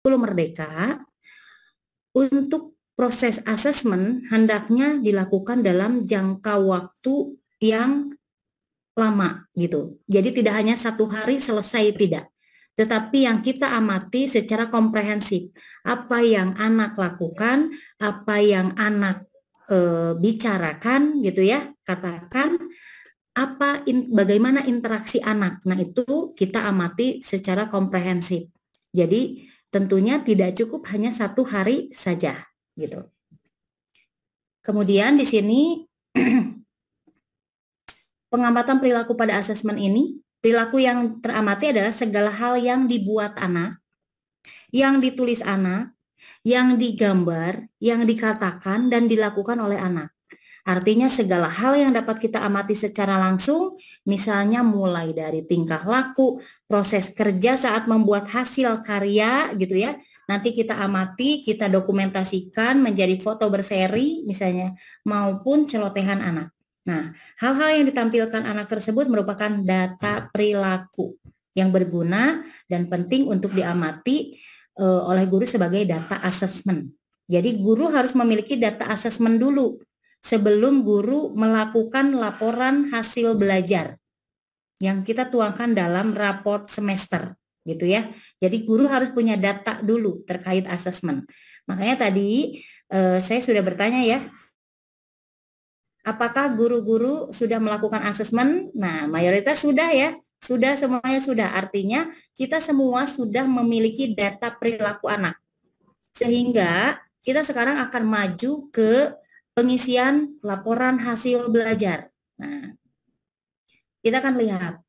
Merdeka, untuk proses asesmen hendaknya dilakukan dalam jangka waktu yang lama gitu. Jadi tidak hanya satu hari selesai, tidak. Tetapi yang kita amati secara komprehensif. Apa yang anak lakukan, apa yang anak bicarakan gitu ya, katakan bagaimana interaksi anak. Nah, itu kita amati secara komprehensif. Jadi tentunya tidak cukup hanya satu hari saja gitu. Kemudian di sini pengamatan perilaku pada asesmen ini, perilaku yang teramati adalah segala hal yang dibuat anak, yang ditulis anak, yang digambar, yang dikatakan dan dilakukan oleh anak. Artinya segala hal yang dapat kita amati secara langsung, misalnya mulai dari tingkah laku, proses kerja saat membuat hasil karya gitu ya. Nanti kita amati, kita dokumentasikan menjadi foto berseri misalnya, maupun celotehan anak. Nah, hal-hal yang ditampilkan anak tersebut merupakan data perilaku yang berguna dan penting untuk diamati oleh guru sebagai data assessment. Jadi guru harus memiliki data assessment dulu sebelum guru melakukan laporan hasil belajar yang kita tuangkan dalam raport semester gitu ya. Jadi guru harus punya data dulu terkait asesmen. Makanya tadi saya sudah bertanya ya, apakah guru-guru sudah melakukan asesmen? Nah, mayoritas sudah ya. Sudah, semuanya sudah. Artinya kita semua sudah memiliki data perilaku anak. Sehingga kita sekarang akan maju ke pengisian laporan hasil belajar. Nah, kita akan lihat.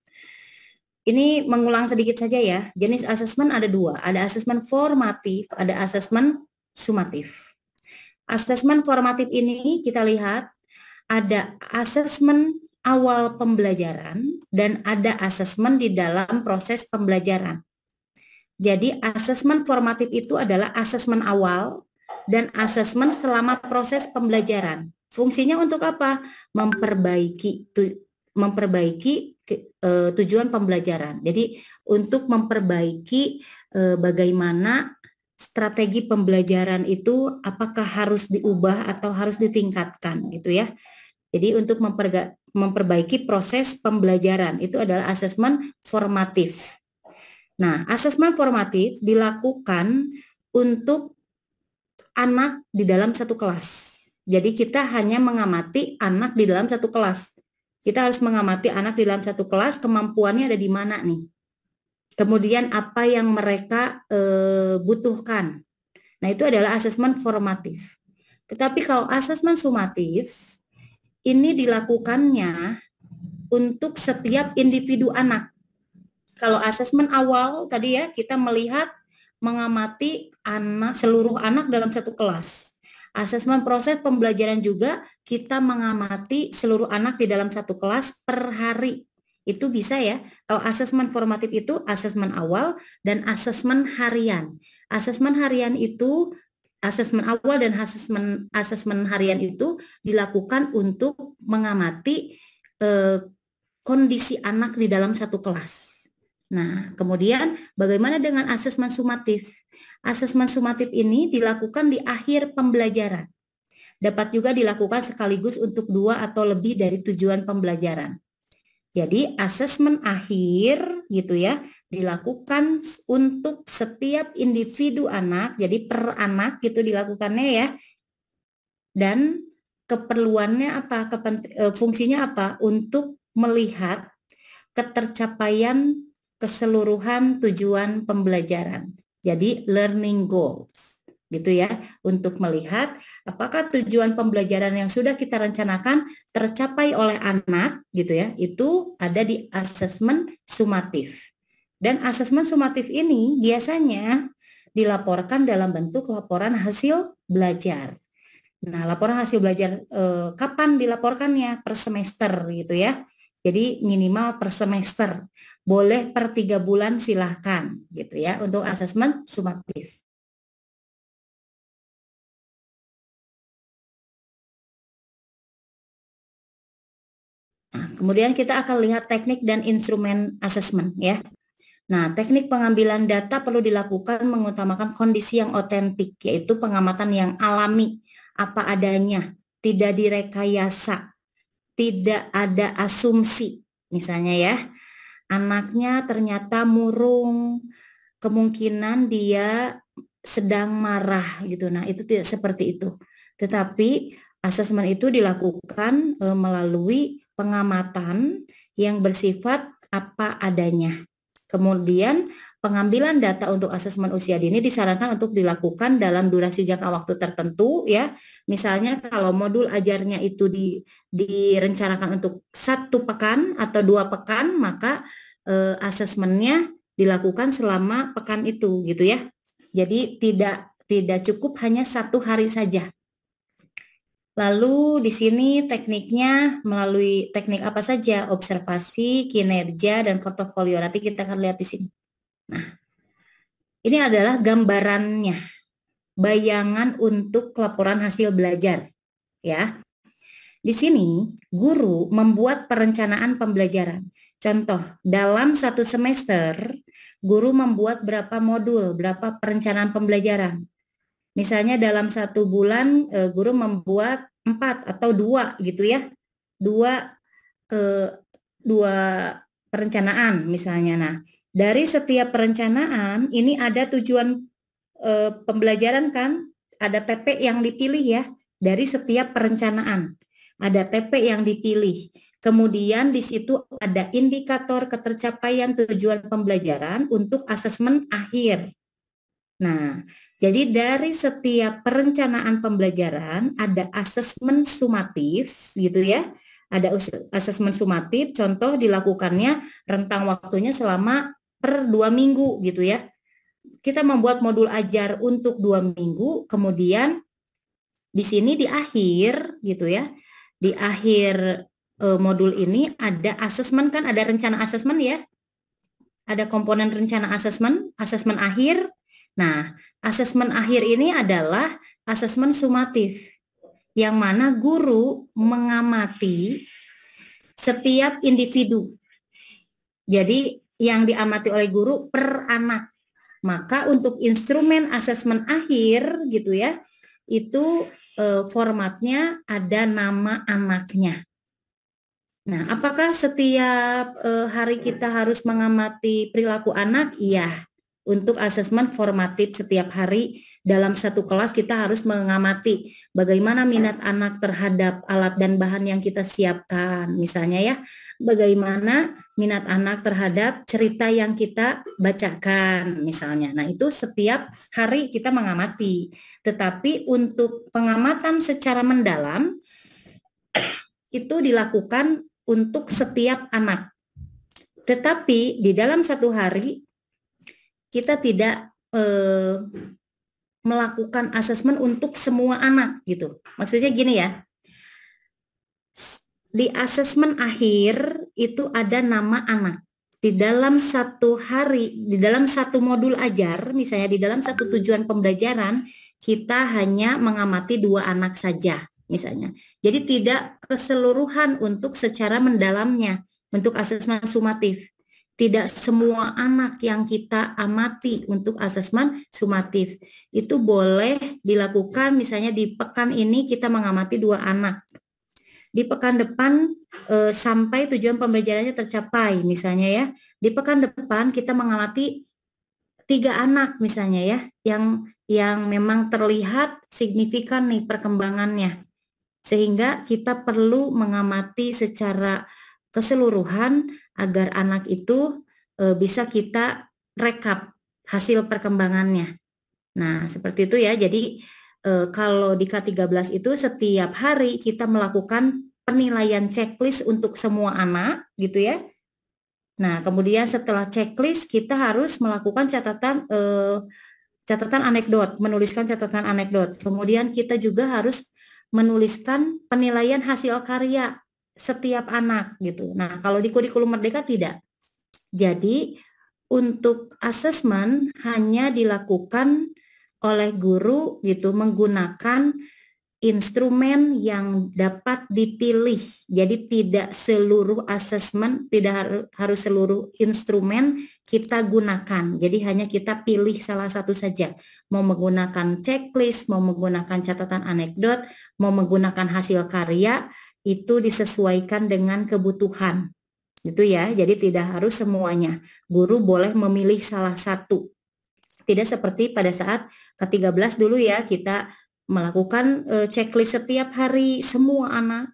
Ini mengulang sedikit saja ya. Jenis asesmen ada dua. Ada asesmen formatif, ada asesmen sumatif. Asesmen formatif ini kita lihat ada asesmen awal pembelajaran dan ada asesmen di dalam proses pembelajaran. Jadi asesmen formatif itu adalah asesmen awal dan asesmen selama proses pembelajaran. Fungsinya untuk apa? Memperbaiki tujuan pembelajaran. Jadi untuk memperbaiki bagaimana strategi pembelajaran itu apakah harus diubah atau harus ditingkatkan gitu ya. Jadi untuk memperbaiki proses pembelajaran itu adalah asesmen formatif. Nah, asesmen formatif dilakukan untuk anak di dalam satu kelas. Jadi kita hanya mengamati anak di dalam satu kelas. Kita harus mengamati anak di dalam satu kelas, kemampuannya ada di mana nih. Kemudian apa yang mereka butuhkan. Nah, itu adalah asesmen formatif. Tetapi kalau asesmen sumatif, ini dilakukannya untuk setiap individu anak. Kalau asesmen awal tadi ya kita melihat mengamati seluruh anak dalam satu kelas. Asesmen proses pembelajaran juga kita mengamati seluruh anak di dalam satu kelas per hari. Itu bisa ya. Kalau asesmen formatif itu asesmen awal dan asesmen harian. Asesmen harian itu asesmen awal dan asesmen harian itu dilakukan untuk mengamati kondisi anak di dalam satu kelas. Nah, kemudian bagaimana dengan asesmen sumatif? Asesmen sumatif ini dilakukan di akhir pembelajaran. Dapat juga dilakukan sekaligus untuk dua atau lebih dari tujuan pembelajaran. Jadi asesmen akhir gitu ya dilakukan untuk setiap individu anak, jadi per anak gitu dilakukannya ya. Dan keperluannya apa? Fungsinya apa? Untuk melihat ketercapaian keseluruhan tujuan pembelajaran. Jadi learning goals gitu ya, untuk melihat apakah tujuan pembelajaran yang sudah kita rencanakan tercapai oleh anak gitu ya, itu ada di asesmen sumatif. Dan asesmen sumatif ini biasanya dilaporkan dalam bentuk laporan hasil belajar. Nah, laporan hasil belajar kapan dilaporkannya? Per semester gitu ya. Jadi minimal per semester. Boleh per 3 bulan silahkan gitu ya untuk asesmen sumatif. Nah, kemudian kita akan lihat teknik dan instrumen asesmen ya. Nah, teknik pengambilan data perlu dilakukan mengutamakan kondisi yang otentik, yaitu pengamatan yang alami, apa adanya, tidak direkayasa, tidak ada asumsi. Misalnya ya, anaknya ternyata murung, kemungkinan dia sedang marah gitu. Nah, itu tidak seperti itu. Tetapi asesmen itu dilakukan melalui pengamatan yang bersifat apa adanya. Kemudian pengambilan data untuk asesmen usia dini disarankan untuk dilakukan dalam durasi jangka waktu tertentu ya. Misalnya kalau modul ajarnya itu direncanakan untuk 1 pekan atau 2 pekan, maka asesmennya dilakukan selama pekan itu gitu ya. Jadi tidak cukup hanya 1 hari saja. Lalu di sini tekniknya melalui teknik apa saja? Observasi, kinerja, dan portofolio. Nanti kita akan lihat di sini. Nah, ini adalah gambarannya, bayangan untuk laporan hasil belajar, ya. Di sini, guru membuat perencanaan pembelajaran. Contoh, dalam 1 semester, guru membuat berapa modul, berapa perencanaan pembelajaran. Misalnya dalam 1 bulan, guru membuat 4 atau 2 gitu ya. 2 dua perencanaan misalnya. Nah, dari setiap perencanaan ini ada tujuan pembelajaran kan, ada TP yang dipilih ya dari setiap perencanaan. Ada TP yang dipilih. Kemudian di situ ada indikator ketercapaian tujuan pembelajaran untuk asesmen akhir. Nah, jadi dari setiap perencanaan pembelajaran ada asesmen sumatif gitu ya. Ada asesmen sumatif, contoh dilakukannya rentang waktunya selama per 2 minggu gitu ya. Kita membuat modul ajar untuk 2 minggu, kemudian di sini di akhir gitu ya, di akhir modul ini ada asesmen kan, ada rencana asesmen ya, ada komponen rencana asesmen, asesmen akhir. Nah, asesmen akhir ini adalah asesmen sumatif, yang mana guru mengamati setiap individu. Jadi yang diamati oleh guru per anak. Maka untuk instrumen asesmen akhir gitu ya, itu formatnya ada nama anaknya. Nah, apakah setiap hari kita harus mengamati perilaku anak? Iya. Untuk asesmen formatif setiap hari dalam 1 kelas kita harus mengamati bagaimana minat anak terhadap alat dan bahan yang kita siapkan. Misalnya ya, bagaimana minat anak terhadap cerita yang kita bacakan misalnya. Nah, itu setiap hari kita mengamati. Tetapi untuk pengamatan secara mendalam itu dilakukan untuk setiap anak. Tetapi di dalam 1 hari kita tidak melakukan asesmen untuk semua anak gitu. Maksudnya gini ya, di asesmen akhir itu ada nama anak. Di dalam 1 hari, di dalam 1 modul ajar, misalnya di dalam 1 tujuan pembelajaran, kita hanya mengamati 2 anak saja misalnya. Jadi tidak keseluruhan untuk secara mendalamnya, untuk asesmen sumatif. Tidak semua anak yang kita amati untuk asesmen sumatif. Itu boleh dilakukan misalnya di pekan ini kita mengamati 2 anak. Di pekan depan sampai tujuan pembelajarannya tercapai misalnya ya. Di pekan depan kita mengamati 3 anak misalnya ya, yang memang terlihat signifikan nih perkembangannya. Sehingga kita perlu mengamati secara keseluruhan agar anak itu bisa kita rekap hasil perkembangannya. Nah, seperti itu ya. Jadi kalau di K13 itu setiap hari kita melakukan penilaian checklist untuk semua anak gitu ya. Nah, kemudian setelah checklist kita harus melakukan catatan anekdot, menuliskan catatan anekdot. Kemudian kita juga harus menuliskan penilaian hasil karya setiap anak gitu. Nah, kalau di kurikulum Merdeka tidak. Jadi, untuk asesmen hanya dilakukan oleh guru gitu menggunakan instrumen yang dapat dipilih. Jadi tidak seluruh asesmen, tidak harus seluruh instrumen kita gunakan. Jadi hanya kita pilih salah satu saja. Mau menggunakan checklist, mau menggunakan catatan anekdot, mau menggunakan hasil karya, itu disesuaikan dengan kebutuhan. Gitu ya. Jadi tidak harus semuanya. Guru boleh memilih salah satu. Tidak seperti pada saat ke-13 dulu ya, kita melakukan checklist setiap hari semua anak,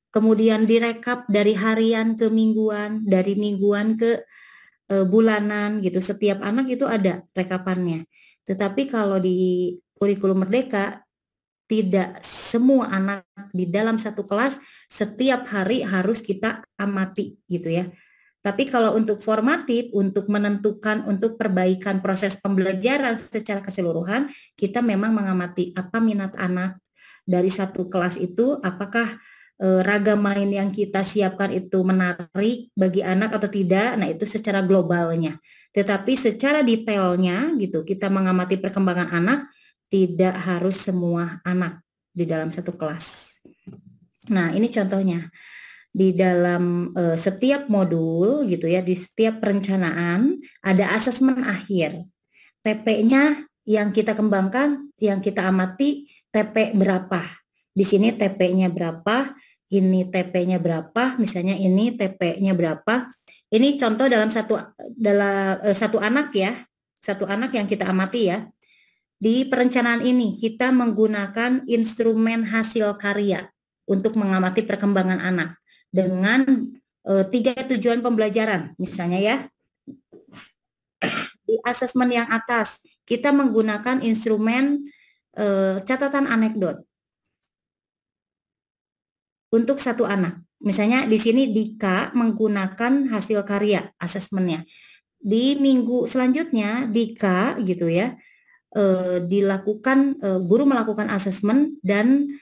kemudian direkap dari harian ke mingguan, dari mingguan ke bulanan gitu. Setiap anak itu ada rekapannya. Tetapi kalau di kurikulum Merdeka tidak semua anak di dalam satu kelas setiap hari harus kita amati gitu ya. Tapi kalau untuk formatif, untuk menentukan, untuk perbaikan proses pembelajaran secara keseluruhan, kita memang mengamati apa minat anak dari satu kelas itu, apakah ragam main yang kita siapkan itu menarik bagi anak atau tidak. Nah, itu secara globalnya. Tetapi secara detailnya gitu, kita mengamati perkembangan anak, tidak harus semua anak di dalam satu kelas. Nah, ini contohnya di dalam setiap modul gitu ya, di setiap perencanaan ada asesmen akhir. TP-nya yang kita kembangkan, yang kita amati, TP berapa. Di sini TP-nya berapa, ini TP-nya berapa, misalnya ini TP-nya berapa. Ini contoh dalam satu anak ya, satu anak yang kita amati ya. Di perencanaan ini kita menggunakan instrumen hasil karya untuk mengamati perkembangan anak dengan 3 tujuan pembelajaran. Misalnya ya, di asesmen yang atas kita menggunakan instrumen catatan anekdot untuk satu anak. Misalnya di sini Dika menggunakan hasil karya asesmennya. Di minggu selanjutnya Dika gitu ya, dilakukan guru melakukan asesmen dan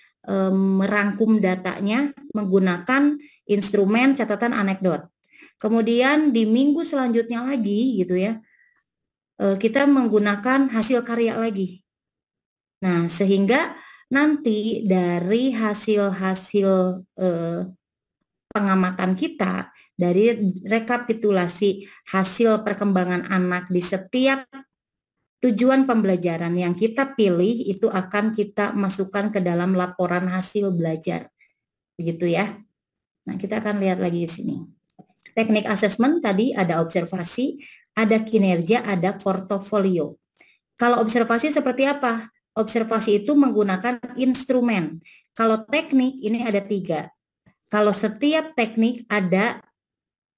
merangkum datanya menggunakan instrumen catatan anekdot. Kemudian di minggu selanjutnya lagi gitu ya, kita menggunakan hasil karya lagi. Nah, sehingga nanti dari hasil-hasil pengamatan kita, dari rekapitulasi hasil perkembangan anak di setiap tujuan pembelajaran yang kita pilih itu akan kita masukkan ke dalam laporan hasil belajar. Begitu ya. Nah, kita akan lihat lagi di sini. Teknik asesmen tadi ada observasi, ada kinerja, ada portofolio. Kalau observasi seperti apa? Observasi itu menggunakan instrumen. Kalau teknik ini ada 3. Kalau setiap teknik ada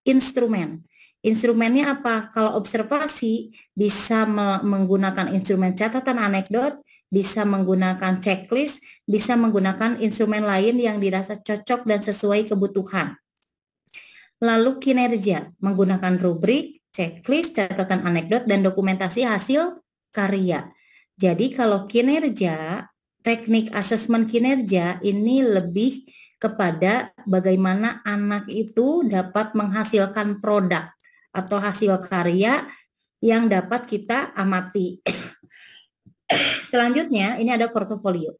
instrumen. Instrumennya apa? Kalau observasi bisa menggunakan instrumen catatan anekdot, bisa menggunakan checklist, bisa menggunakan instrumen lain yang dirasa cocok dan sesuai kebutuhan. Lalu kinerja, menggunakan rubrik, checklist, catatan anekdot, dan dokumentasi hasil karya. Jadi kalau kinerja, teknik asesmen kinerja ini lebih kepada bagaimana anak itu dapat menghasilkan produk atau hasil karya yang dapat kita amati. Selanjutnya, ini ada portofolio.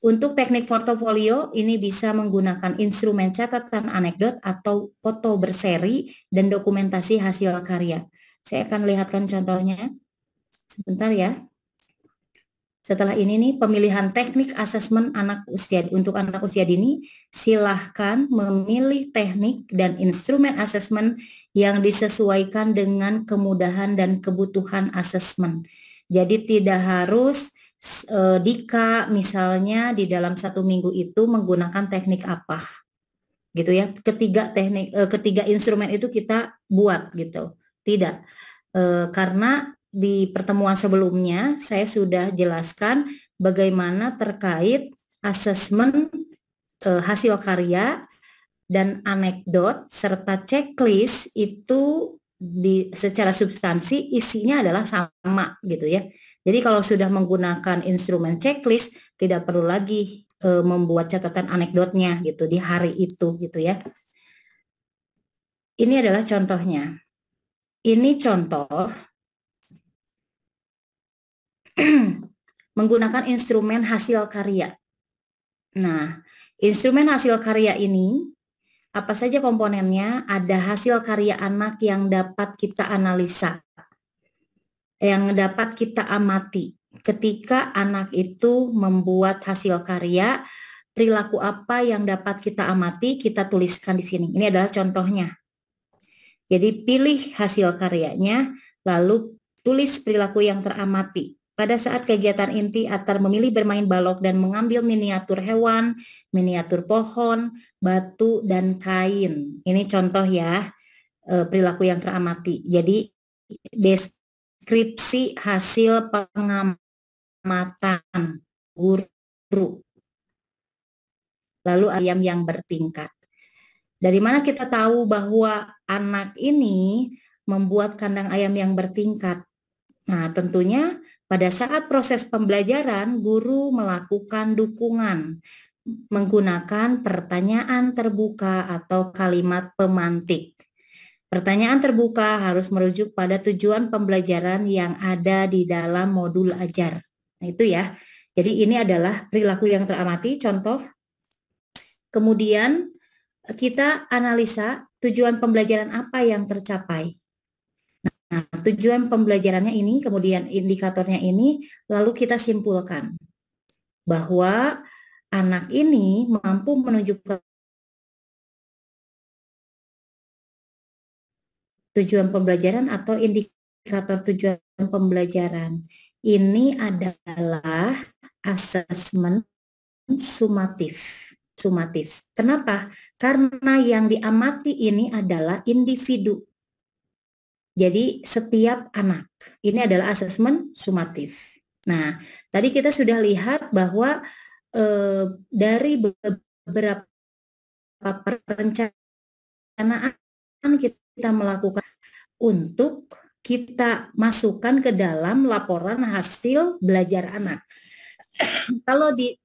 Untuk teknik portofolio, ini bisa menggunakan instrumen catatan anekdot atau foto berseri dan dokumentasi hasil karya. Saya akan lihatkan contohnya. Sebentar ya. Setelah ini nih pemilihan teknik asesmen anak usia untuk anak usia dini, silahkan memilih teknik dan instrumen asesmen yang disesuaikan dengan kemudahan dan kebutuhan asesmen. Jadi tidak harus Dika misalnya di dalam 1 minggu itu menggunakan teknik apa, gitu ya. Ketiga instrumen itu kita buat gitu. Tidak, karena di pertemuan sebelumnya saya sudah jelaskan bagaimana terkait asesmen hasil karya dan anekdot serta checklist itu secara substansi isinya adalah sama gitu ya. Jadi kalau sudah menggunakan instrumen checklist tidak perlu lagi membuat catatan anekdotnya gitu di hari itu gitu ya. Ini adalah contohnya. Ini contoh menggunakan instrumen hasil karya. Nah, instrumen hasil karya ini apa saja komponennya? Ada hasil karya anak yang dapat kita analisa, yang dapat kita amati. Ketika anak itu membuat hasil karya, perilaku apa yang dapat kita amati, kita tuliskan di sini. Ini adalah contohnya. Jadi pilih hasil karyanya, lalu tulis perilaku yang teramati. Pada saat kegiatan inti, Atar memilih bermain balok dan mengambil miniatur hewan, miniatur pohon, batu, dan kain. Ini contoh ya, perilaku yang teramati. Jadi deskripsi hasil pengamatan guru. Lalu ayam yang bertingkat. Dari mana kita tahu bahwa anak ini membuat kandang ayam yang bertingkat? Nah, tentunya pada saat proses pembelajaran, guru melakukan dukungan menggunakan pertanyaan terbuka atau kalimat pemantik. Pertanyaan terbuka harus merujuk pada tujuan pembelajaran yang ada di dalam modul ajar. Nah, itu ya. Jadi ini adalah perilaku yang teramati, contoh. Kemudian kita analisa tujuan pembelajaran apa yang tercapai. Nah, tujuan pembelajarannya ini, kemudian indikatornya ini, lalu kita simpulkan bahwa anak ini mampu menunjukkan tujuan pembelajaran atau indikator tujuan pembelajaran. Ini adalah asesmen sumatif. Sumatif. Kenapa? Karena yang diamati ini adalah individu. Jadi setiap anak. Ini adalah asesmen sumatif. Nah, tadi kita sudah lihat bahwa dari beberapa perencanaan kita melakukan untuk kita masukkan ke dalam laporan hasil belajar anak. Kalau di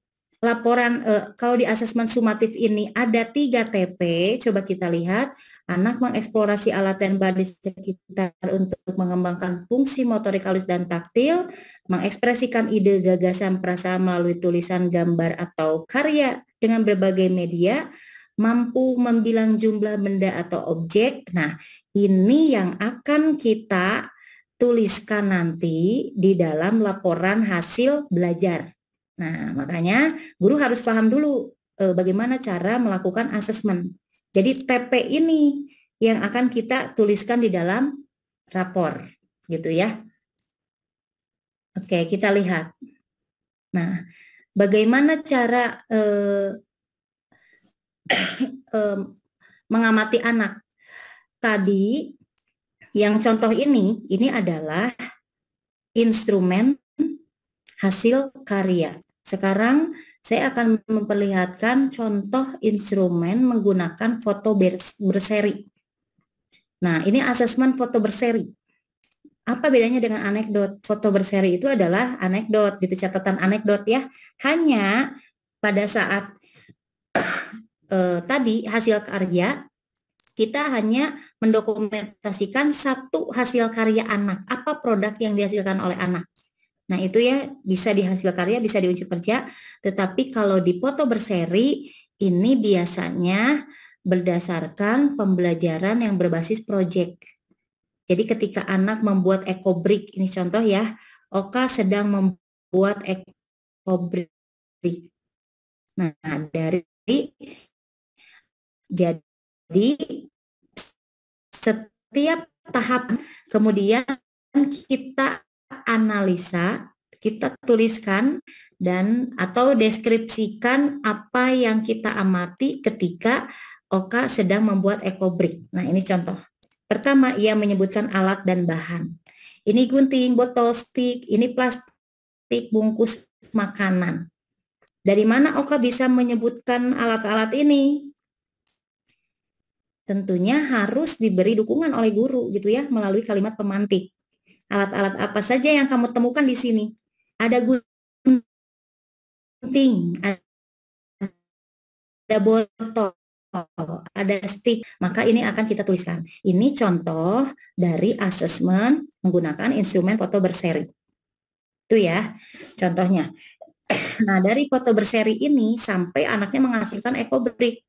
laporan, kalau di asesmen sumatif ini ada 3 TP, coba kita lihat. Anak mengeksplorasi alat dan bahan di sekitar untuk mengembangkan fungsi motorik halus dan taktil, mengekspresikan ide, gagasan, perasaan melalui tulisan, gambar, atau karya dengan berbagai media, mampu membilang jumlah benda atau objek. Nah, ini yang akan kita tuliskan nanti di dalam laporan hasil belajar. Nah, makanya guru harus paham dulu bagaimana cara melakukan asesmen. Jadi TP ini yang akan kita tuliskan di dalam rapor, gitu ya. Oke, kita lihat. Nah, bagaimana cara mengamati anak? Tadi yang contoh ini adalah instrumen hasil karya. Sekarang saya akan memperlihatkan contoh instrumen menggunakan foto berseri. Nah, ini asesmen foto berseri. Apa bedanya dengan anekdot? Foto berseri itu adalah anekdot, gitu, catatan anekdot ya. Hanya pada saat tadi hasil karya, kita hanya mendokumentasikan satu hasil karya anak. Apa produk yang dihasilkan oleh anak? Nah, itu ya bisa di hasil karya, bisa di uji kerja. Tetapi kalau di foto berseri, ini biasanya berdasarkan pembelajaran yang berbasis proyek. Jadi ketika anak membuat ekobrik, ini contoh ya, Oka sedang membuat ekobrik. Nah, jadi setiap tahap kemudian kita analisa, kita tuliskan dan atau deskripsikan apa yang kita amati ketika Oka sedang membuat ekobrik. Nah, ini contoh. Pertama, ia menyebutkan alat dan bahan. Ini gunting, botol, stik, ini plastik, bungkus makanan. Dari mana Oka bisa menyebutkan alat-alat ini? Tentunya harus diberi dukungan oleh guru gitu ya, melalui kalimat pemantik. Alat-alat apa saja yang kamu temukan di sini? Ada gunting, ada botol, ada stick, maka ini akan kita tuliskan. Ini contoh dari asesmen menggunakan instrumen foto berseri. Itu ya, contohnya. Nah, dari foto berseri ini sampai anaknya menghasilkan ekobrik.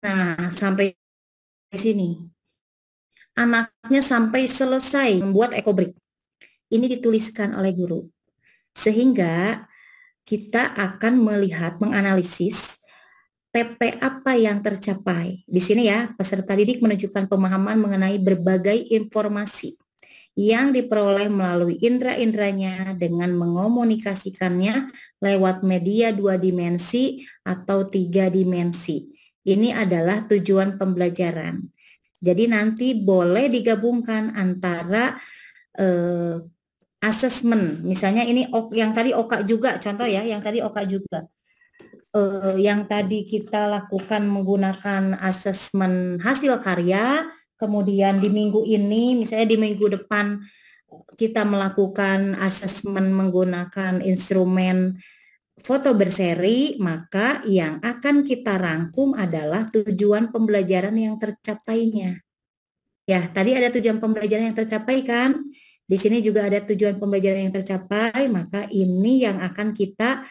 Nah, sampai di sini. Anaknya sampai selesai membuat ekobrik. Ini dituliskan oleh guru. Sehingga kita akan melihat, menganalisis TP apa yang tercapai. Di sini ya, peserta didik menunjukkan pemahaman mengenai berbagai informasi yang diperoleh melalui indera-inderanya dengan mengomunikasikannya lewat media dua dimensi atau tiga dimensi. Ini adalah tujuan pembelajaran. Jadi nanti boleh digabungkan antara eh, asesmen, misalnya ini yang tadi Oka juga, contoh ya, yang tadi Oka juga. Yang tadi kita lakukan menggunakan asesmen hasil karya, kemudian di minggu ini, misalnya di minggu depan kita melakukan asesmen menggunakan instrumen foto berseri, maka yang akan kita rangkum adalah tujuan pembelajaran yang tercapainya. Ya, tadi ada tujuan pembelajaran yang tercapai kan? Di sini juga ada tujuan pembelajaran yang tercapai, maka ini yang akan kita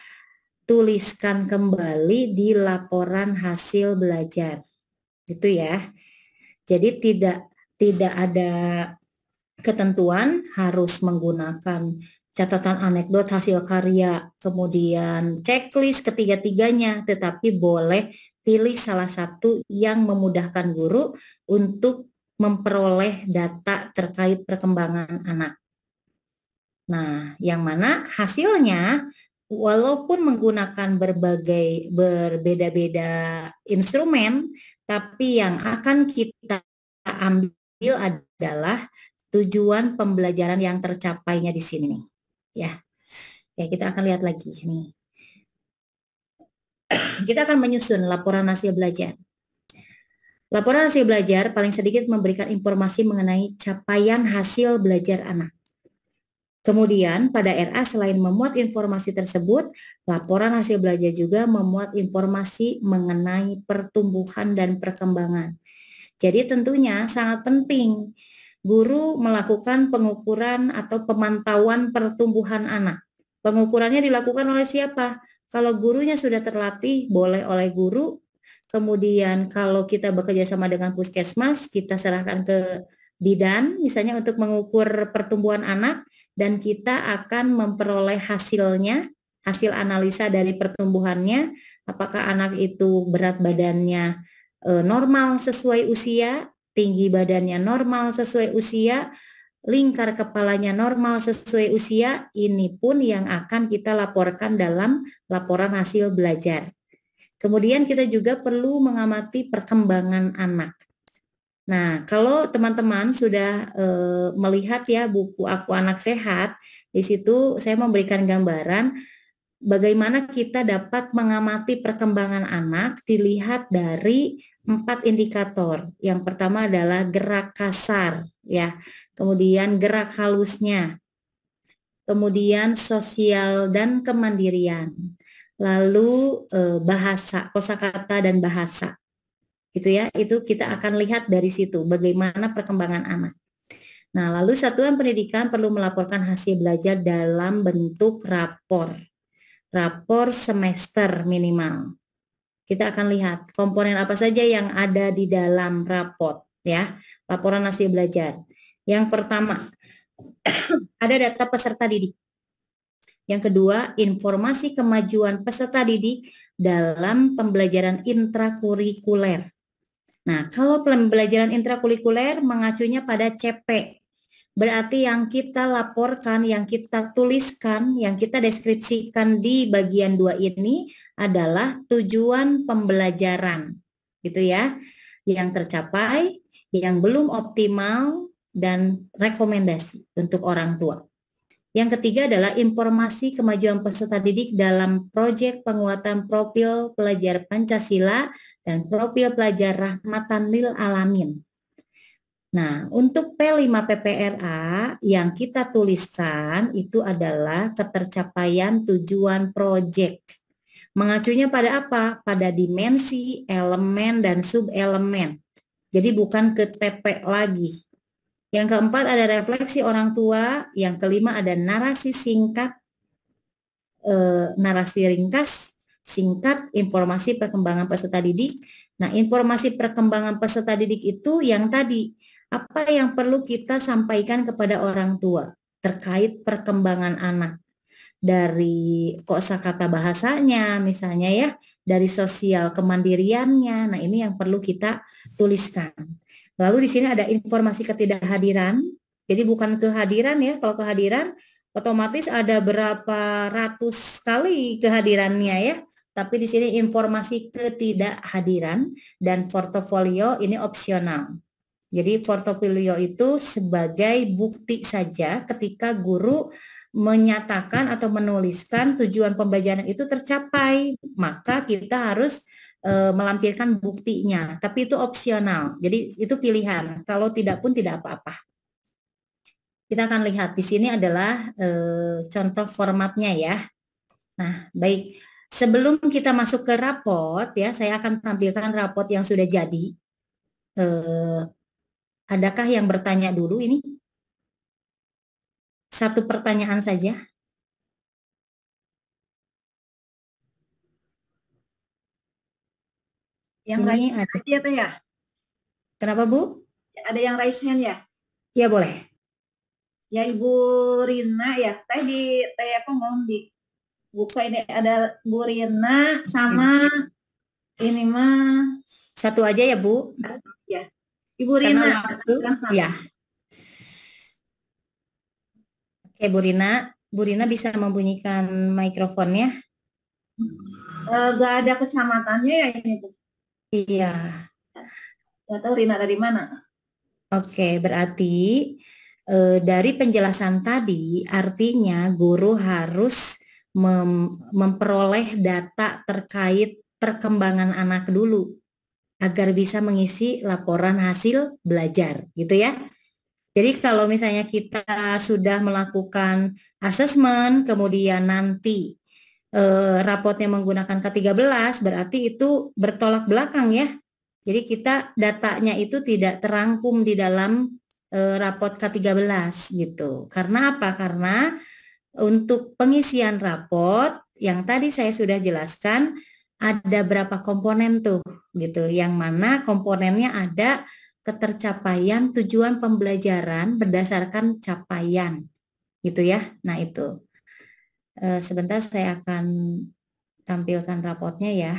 tuliskan kembali di laporan hasil belajar. Gitu ya. Jadi tidak ada ketentuan harus menggunakan catatan anekdot hasil karya, kemudian checklist ketiga-tiganya, tetapi boleh pilih salah satu yang memudahkan guru untuk memperoleh data terkait perkembangan anak. Nah, yang mana hasilnya walaupun menggunakan berbagai berbeda-beda instrumen, tapi yang akan kita ambil adalah tujuan pembelajaran yang tercapainya di sini nih. Ya. Ya, kita akan lihat lagi nih. Kita akan menyusun laporan hasil belajar. Laporan hasil belajar paling sedikit memberikan informasi mengenai capaian hasil belajar anak. Kemudian pada RA selain memuat informasi tersebut, laporan hasil belajar juga memuat informasi mengenai pertumbuhan dan perkembangan. Jadi tentunya sangat penting guru melakukan pengukuran atau pemantauan pertumbuhan anak. Pengukurannya dilakukan oleh siapa? Kalau gurunya sudah terlatih, boleh oleh guru. Kemudian kalau kita bekerja sama dengan puskesmas, kita serahkan ke bidan, misalnya untuk mengukur pertumbuhan anak, dan kita akan memperoleh hasilnya, hasil analisa dari pertumbuhannya, apakah anak itu berat badannya normal sesuai usia, tinggi badannya normal sesuai usia, lingkar kepalanya normal sesuai usia, ini pun yang akan kita laporkan dalam laporan hasil belajar. Kemudian kita juga perlu mengamati perkembangan anak. Nah, kalau teman-teman sudah melihat ya buku Aku Anak Sehat, di situ saya memberikan gambaran bagaimana kita dapat mengamati perkembangan anak dilihat dari 4 indikator. Yang pertama adalah gerak kasar, ya. Kemudian gerak halusnya, kemudian sosial dan kemandirian. Lalu bahasa, kosakata dan bahasa. Gitu ya. Itu kita akan lihat dari situ bagaimana perkembangan anak. Nah, lalu satuan pendidikan perlu melaporkan hasil belajar dalam bentuk rapor. Rapor semester minimal. Kita akan lihat komponen apa saja yang ada di dalam rapor ya, laporan hasil belajar. Yang pertama, ada data peserta didik. Yang kedua, informasi kemajuan peserta didik dalam pembelajaran intrakurikuler. Nah, kalau pembelajaran intrakurikuler mengacunya pada CP. Berarti yang kita laporkan, yang kita tuliskan, yang kita deskripsikan di bagian 2 ini adalah tujuan pembelajaran. Gitu ya. Yang tercapai, yang belum optimal, dan rekomendasi untuk orang tua. Yang ketiga adalah informasi kemajuan peserta didik dalam proyek penguatan profil pelajar Pancasila dan profil pelajar Rahmatan Lil Alamin. Nah, untuk P5 PPRA yang kita tuliskan itu adalah ketercapaian tujuan proyek. Mengacunya pada apa? Pada dimensi, elemen, dan subelemen. Jadi bukan ke TP lagi. Yang keempat ada refleksi orang tua. Yang kelima ada narasi singkat, narasi ringkas, singkat, informasi perkembangan peserta didik. Nah, informasi perkembangan peserta didik itu yang tadi, apa yang perlu kita sampaikan kepada orang tua terkait perkembangan anak dari kosakata bahasanya misalnya ya, dari sosial kemandiriannya. Nah, ini yang perlu kita tuliskan. Lalu di sini ada informasi ketidakhadiran. Jadi bukan kehadiran ya. Kalau kehadiran otomatis ada berapa ratus kali kehadirannya ya. Tapi di sini informasi ketidakhadiran dan portofolio ini opsional. Jadi portofolio itu sebagai bukti saja ketika guru menyatakan atau menuliskan tujuan pembelajaran itu tercapai, maka kita harus melampirkan buktinya. Tapi itu opsional. Jadi itu pilihan. Kalau tidak pun tidak apa-apa. Kita akan lihat di sini adalah contoh formatnya ya. Nah, baik. Sebelum kita masuk ke rapot ya, saya akan tampilkan rapot yang sudah jadi. Adakah yang bertanya dulu ini? Satu pertanyaan saja. Yang Ini raise ada. aja tuh ya. Kenapa, Bu? Ada yang raise hand ya. Ya, boleh. Ya Ibu Rina ya. Tadi saya aku mau dibuka ini ada Bu Rina sama ini mah Satu aja ya, Bu. ya. Ibu Karena Rina. waktu. Ya. Oke, Bu Rina. Bu Rina bisa membunyikan mikrofonnya? Gak ada kecamatannya ya ini tuh. Iya. Gak tahu Rina dari mana. Oke, berarti dari penjelasan tadi artinya guru harus memperoleh data terkait perkembangan anak dulu agar bisa mengisi laporan hasil belajar, gitu ya. Jadi kalau misalnya kita sudah melakukan asesmen, kemudian nanti rapotnya menggunakan K13, berarti itu bertolak belakang ya. Jadi kita datanya itu tidak terangkum di dalam rapot K13 gitu. Karena apa? Karena untuk pengisian rapot yang tadi saya sudah jelaskan ada berapa komponen tuh gitu. Yang mana komponennya ada ketercapaian tujuan pembelajaran berdasarkan capaian gitu ya. Nah, itu. Sebentar saya akan tampilkan rapotnya ya.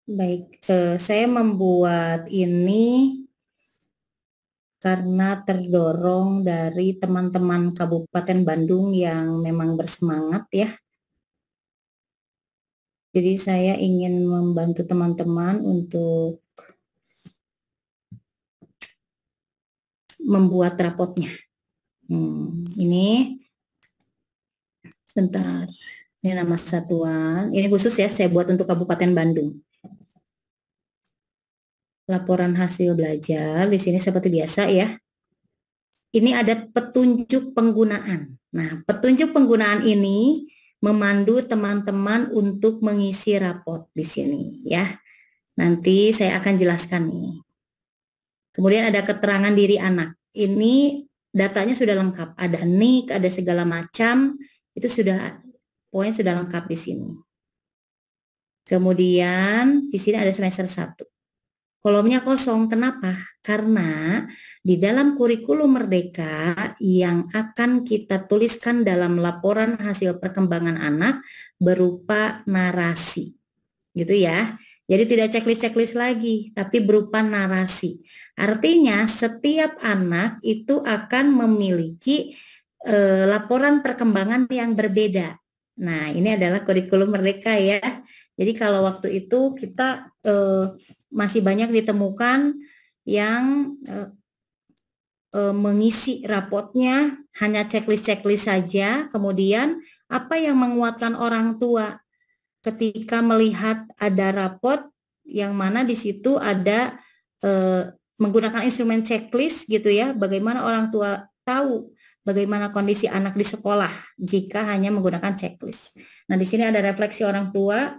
Baik, saya membuat ini karena terdorong dari teman-teman Kabupaten Bandung yang memang bersemangat ya. Jadi saya ingin membantu teman-teman untuk membuat rapotnya. Ini sebentar. Ini nama satuan. Ini khusus ya, saya buat untuk Kabupaten Bandung. Laporan hasil belajar di sini seperti biasa ya. Ini ada petunjuk penggunaan. Nah, petunjuk penggunaan ini memandu teman-teman untuk mengisi raport di sini ya. Nanti saya akan jelaskan nih. Kemudian ada keterangan diri anak. Ini datanya sudah lengkap. Ada nik, ada segala macam. Itu sudah, pokoknya sudah lengkap di sini. Kemudian di sini ada semester 1. Kolomnya kosong. Kenapa? Karena di dalam kurikulum Merdeka yang akan kita tuliskan dalam laporan hasil perkembangan anak berupa narasi. Gitu ya. Jadi tidak checklist-checklist lagi, tapi berupa narasi. Artinya setiap anak itu akan memiliki laporan perkembangan yang berbeda. Nah, ini adalah kurikulum Merdeka ya. Jadi kalau waktu itu kita masih banyak ditemukan yang mengisi rapotnya hanya checklist-checklist saja, kemudian apa yang menguatkan orang tua ketika melihat ada rapot yang mana di situ ada menggunakan instrumen checklist gitu ya, bagaimana orang tua tahu bagaimana kondisi anak di sekolah jika hanya menggunakan checklist. Nah, di sini ada refleksi orang tua.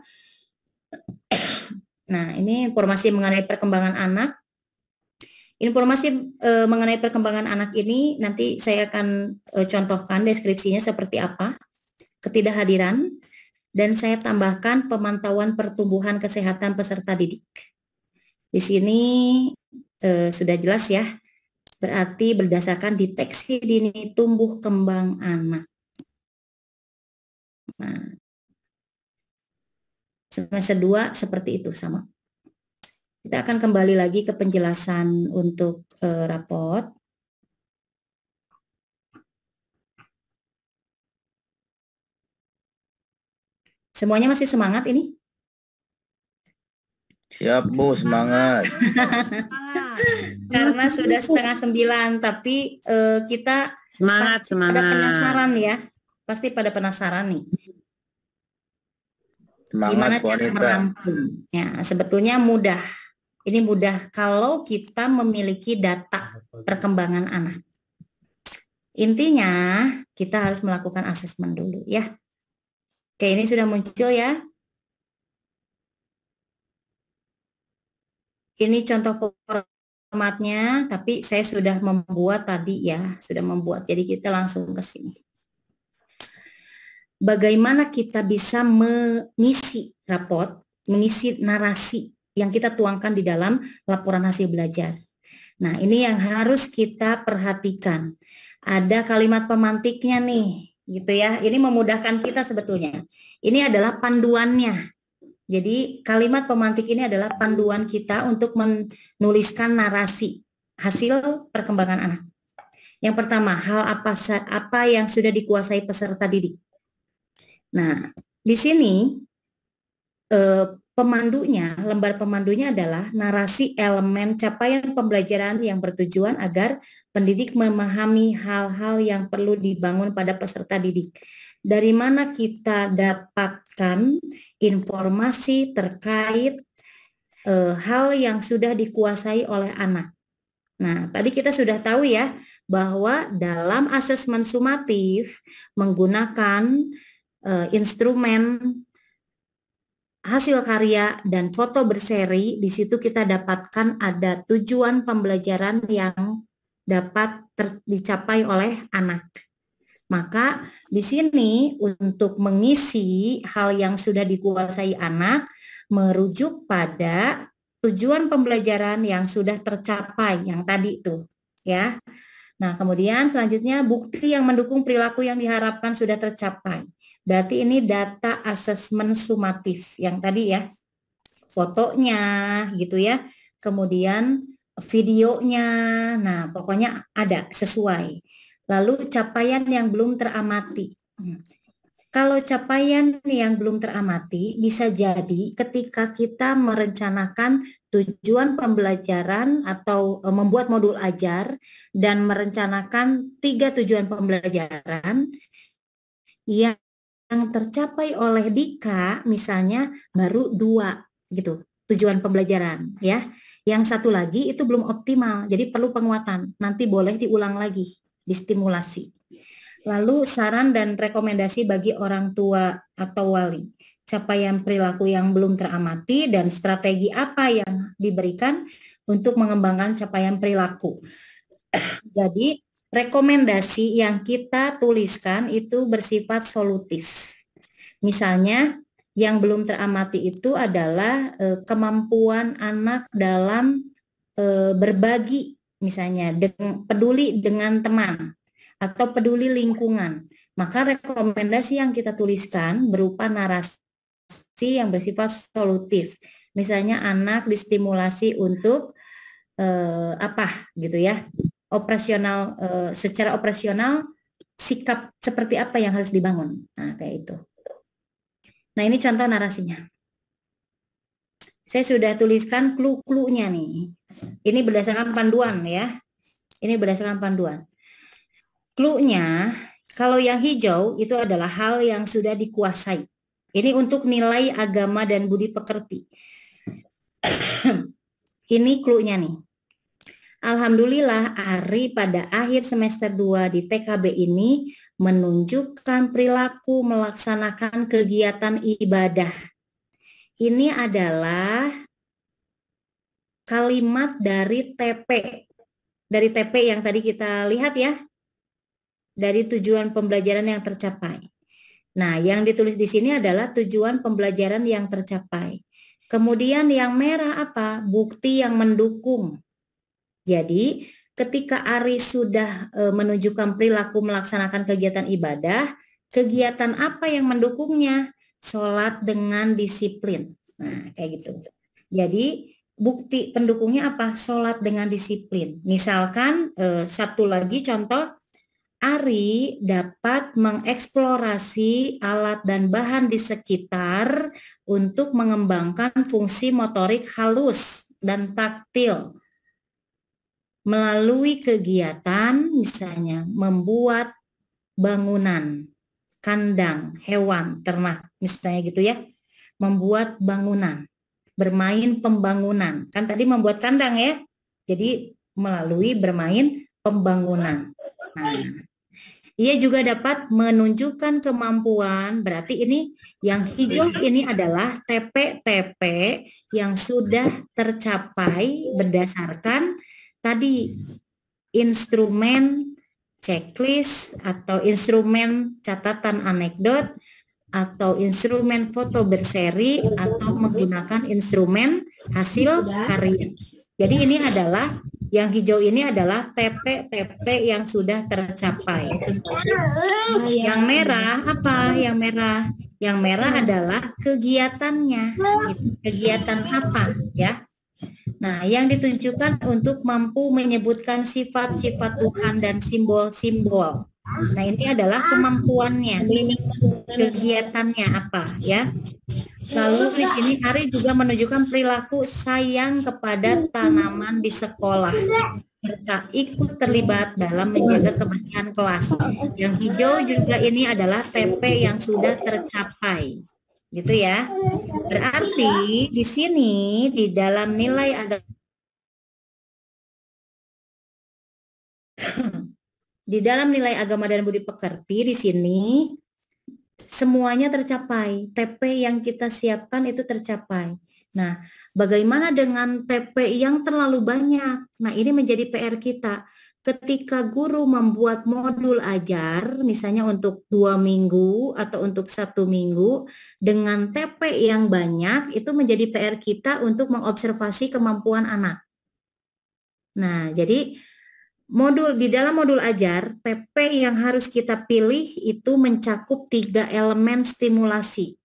Nah, ini informasi mengenai perkembangan anak. Informasi mengenai perkembangan anak ini nanti saya akan contohkan deskripsinya seperti apa, ketidakhadiran, dan saya tambahkan pemantauan pertumbuhan kesehatan peserta didik. Di sini sudah jelas ya, berarti berdasarkan deteksi dini tumbuh kembang anak. Nah, semester 2 seperti itu sama. Kita akan kembali lagi ke penjelasan untuk raport. Semuanya masih semangat ini? Siap Bu, semangat. Karena sudah 8:30, tapi kita Semangat, pasti semangat. pada penasaran ya. Pasti pada penasaran nih. Semangat Gimana cara wanita. merampung? Ya, sebetulnya mudah. Ini mudah kalau kita memiliki data perkembangan anak. Intinya kita harus melakukan asesmen dulu ya. Oke, ini sudah muncul ya. Ini contoh formatnya, tapi saya sudah membuat tadi ya, sudah membuat. Jadi kita langsung ke sini. Bagaimana kita bisa mengisi raport, mengisi narasi yang kita tuangkan di dalam laporan hasil belajar. Nah, ini yang harus kita perhatikan. Ada kalimat pemantiknya nih, gitu ya. Ini memudahkan kita sebetulnya. Ini adalah panduannya. Jadi kalimat pemantik ini adalah panduan kita untuk menuliskan narasi hasil perkembangan anak. Yang pertama, hal apa yang sudah dikuasai peserta didik. Nah, di sini lembar pemandunya adalah narasi elemen capaian pembelajaran yang bertujuan agar pendidik memahami hal-hal yang perlu dibangun pada peserta didik. Dari mana kita dapatkan informasi terkait hal yang sudah dikuasai oleh anak. Nah, tadi kita sudah tahu ya bahwa dalam asesmen sumatif menggunakan instrumen hasil karya dan foto berseri, di situ kita dapatkan ada tujuan pembelajaran yang dapat dicapai oleh anak. Maka di sini untuk mengisi hal yang sudah dikuasai anak merujuk pada tujuan pembelajaran yang sudah tercapai yang tadi itu, ya. Nah, kemudian selanjutnya bukti yang mendukung perilaku yang diharapkan sudah tercapai. Berarti ini data asesmen sumatif yang tadi ya, fotonya gitu ya, kemudian videonya, nah pokoknya ada sesuai. Lalu capaian yang belum teramati. Kalau capaian yang belum teramati bisa jadi ketika kita merencanakan tujuan pembelajaran atau membuat modul ajar dan merencanakan 3 tujuan pembelajaran yang tercapai oleh Dika misalnya baru 2 gitu tujuan pembelajaran ya. Yang satu lagi itu belum optimal, jadi perlu penguatan. Nanti boleh diulang lagi, distimulasi. Lalu saran dan rekomendasi bagi orang tua atau wali. Capaian perilaku yang belum teramati dan strategi apa yang diberikan untuk mengembangkan capaian perilaku. Jadi rekomendasi yang kita tuliskan itu bersifat solutif. Misalnya yang belum teramati itu adalah kemampuan anak dalam berbagi, misalnya peduli dengan teman atau peduli lingkungan. Maka rekomendasi yang kita tuliskan berupa narasi yang bersifat solutif. Misalnya anak distimulasi untuk apa gitu ya. Operasional, secara operasional sikap seperti apa yang harus dibangun. Nah, kayak itu. Nah, ini contoh narasinya. Saya sudah tuliskan clue-cluenya nih. Ini berdasarkan panduan ya. Ini berdasarkan panduan. Clue-nya, kalau yang hijau itu adalah hal yang sudah dikuasai. Ini untuk nilai agama dan budi pekerti. Ini clue-nya nih. Alhamdulillah Ari pada akhir semester 2 di TKB ini menunjukkan perilaku melaksanakan kegiatan ibadah. Ini adalah kalimat dari TP. Dari TP yang tadi kita lihat ya. Dari tujuan pembelajaran yang tercapai. Nah, yang ditulis di sini adalah tujuan pembelajaran yang tercapai. Kemudian yang merah apa? Bukti yang mendukung. Jadi, ketika Ari sudah menunjukkan perilaku melaksanakan kegiatan ibadah, kegiatan apa yang mendukungnya? Sholat dengan disiplin. Nah, kayak gitu. Jadi, bukti pendukungnya apa? Sholat dengan disiplin. Misalkan, satu lagi contoh, Ari dapat mengeksplorasi alat dan bahan di sekitar untuk mengembangkan fungsi motorik halus dan taktil melalui kegiatan misalnya membuat bangunan, kandang, hewan, ternak, misalnya gitu ya. Membuat bangunan, bermain pembangunan. Kan tadi membuat kandang ya. Jadi melalui bermain pembangunan. Nah, ia juga dapat menunjukkan kemampuan, berarti ini yang hijau ini adalah TP-TP yang sudah tercapai berdasarkan tadi instrumen checklist atau instrumen catatan anekdot atau instrumen foto berseri atau menggunakan instrumen hasil karya. Jadi ini adalah yang hijau ini adalah TP-TP yang sudah tercapai. Yang merah apa? Yang merah. Yang merah adalah kegiatannya. Kegiatan apa ya? Nah, yang ditunjukkan untuk mampu menyebutkan sifat-sifat Tuhan dan simbol-simbol. Nah, ini adalah kemampuannya. Kegiatannya apa ya? Lalu di sini Ari juga menunjukkan perilaku sayang kepada tanaman di sekolah serta ikut terlibat dalam menjaga kebersihan kelas. Yang hijau juga ini adalah TP yang sudah tercapai. Gitu ya. Berarti di sini di dalam nilai agama di dalam nilai agama dan budi pekerti di sini semuanya tercapai. TP yang kita siapkan itu tercapai. Nah, bagaimana dengan TP yang terlalu banyak? Nah, ini menjadi PR kita. Ketika guru membuat modul ajar, misalnya untuk 2 minggu atau untuk 1 minggu, dengan TP yang banyak, itu menjadi PR kita untuk mengobservasi kemampuan anak. Nah, jadi di dalam modul ajar, TP yang harus kita pilih itu mencakup 3 elemen stimulasi.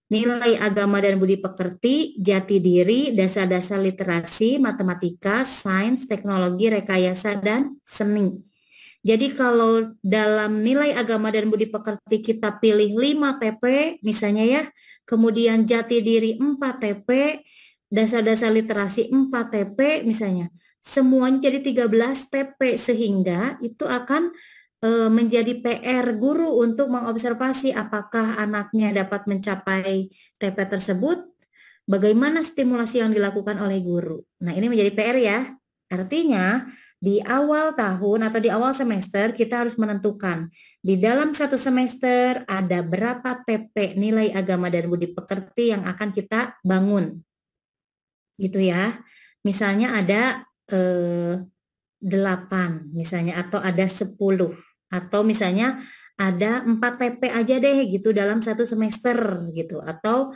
Nilai agama dan budi pekerti, jati diri, dasar-dasar literasi, matematika, sains, teknologi, rekayasa, dan seni. Jadi kalau dalam nilai agama dan budi pekerti kita pilih 5 TP misalnya ya, kemudian jati diri 4 TP, dasar-dasar literasi 4 TP misalnya, semuanya jadi 13 TP sehingga itu akan menjadi PR guru untuk mengobservasi apakah anaknya dapat mencapai TP tersebut, bagaimana stimulasi yang dilakukan oleh guru. Nah, ini menjadi PR ya. Artinya di awal tahun atau di awal semester kita harus menentukan di dalam satu semester ada berapa TP nilai agama dan budi pekerti yang akan kita bangun. Gitu ya. Misalnya ada 8 misalnya atau ada 10 atau misalnya ada 4 TP aja deh gitu dalam satu semester gitu atau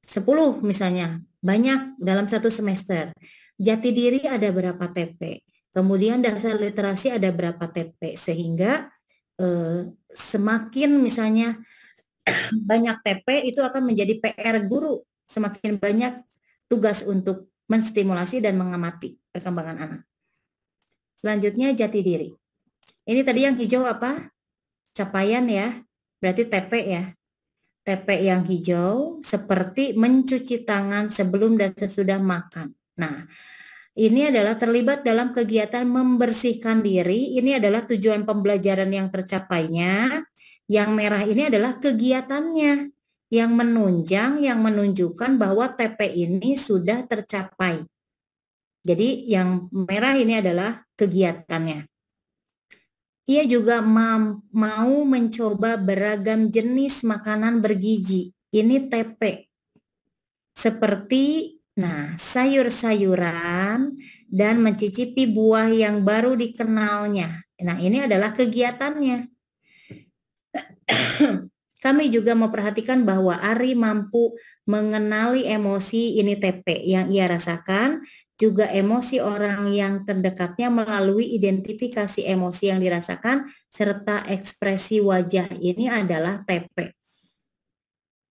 10 misalnya banyak dalam satu semester. Jati diri ada berapa TP, kemudian dasar literasi ada berapa TP sehingga semakin misalnya banyak TP itu akan menjadi PR guru, semakin banyak tugas untuk menstimulasi dan mengamati perkembangan anak. Selanjutnya jati diri. Ini tadi yang hijau apa? Capaian ya, berarti TP ya. TP yang hijau seperti mencuci tangan sebelum dan sesudah makan. Nah, ini adalah terlibat dalam kegiatan membersihkan diri. Ini adalah tujuan pembelajaran yang tercapainya. Yang merah ini adalah kegiatannya yang menunjang, yang menunjukkan bahwa TP ini sudah tercapai. Jadi yang merah ini adalah kegiatannya. Ia juga mau mencoba beragam jenis makanan bergizi. Ini TP. Seperti sayur-sayuran dan mencicipi buah yang baru dikenalnya. Nah, ini adalah kegiatannya. Kami juga memperhatikan bahwa Ari mampu mengenali emosi ini TP yang ia rasakan, juga emosi orang yang terdekatnya melalui identifikasi emosi yang dirasakan, serta ekspresi wajah ini adalah TP.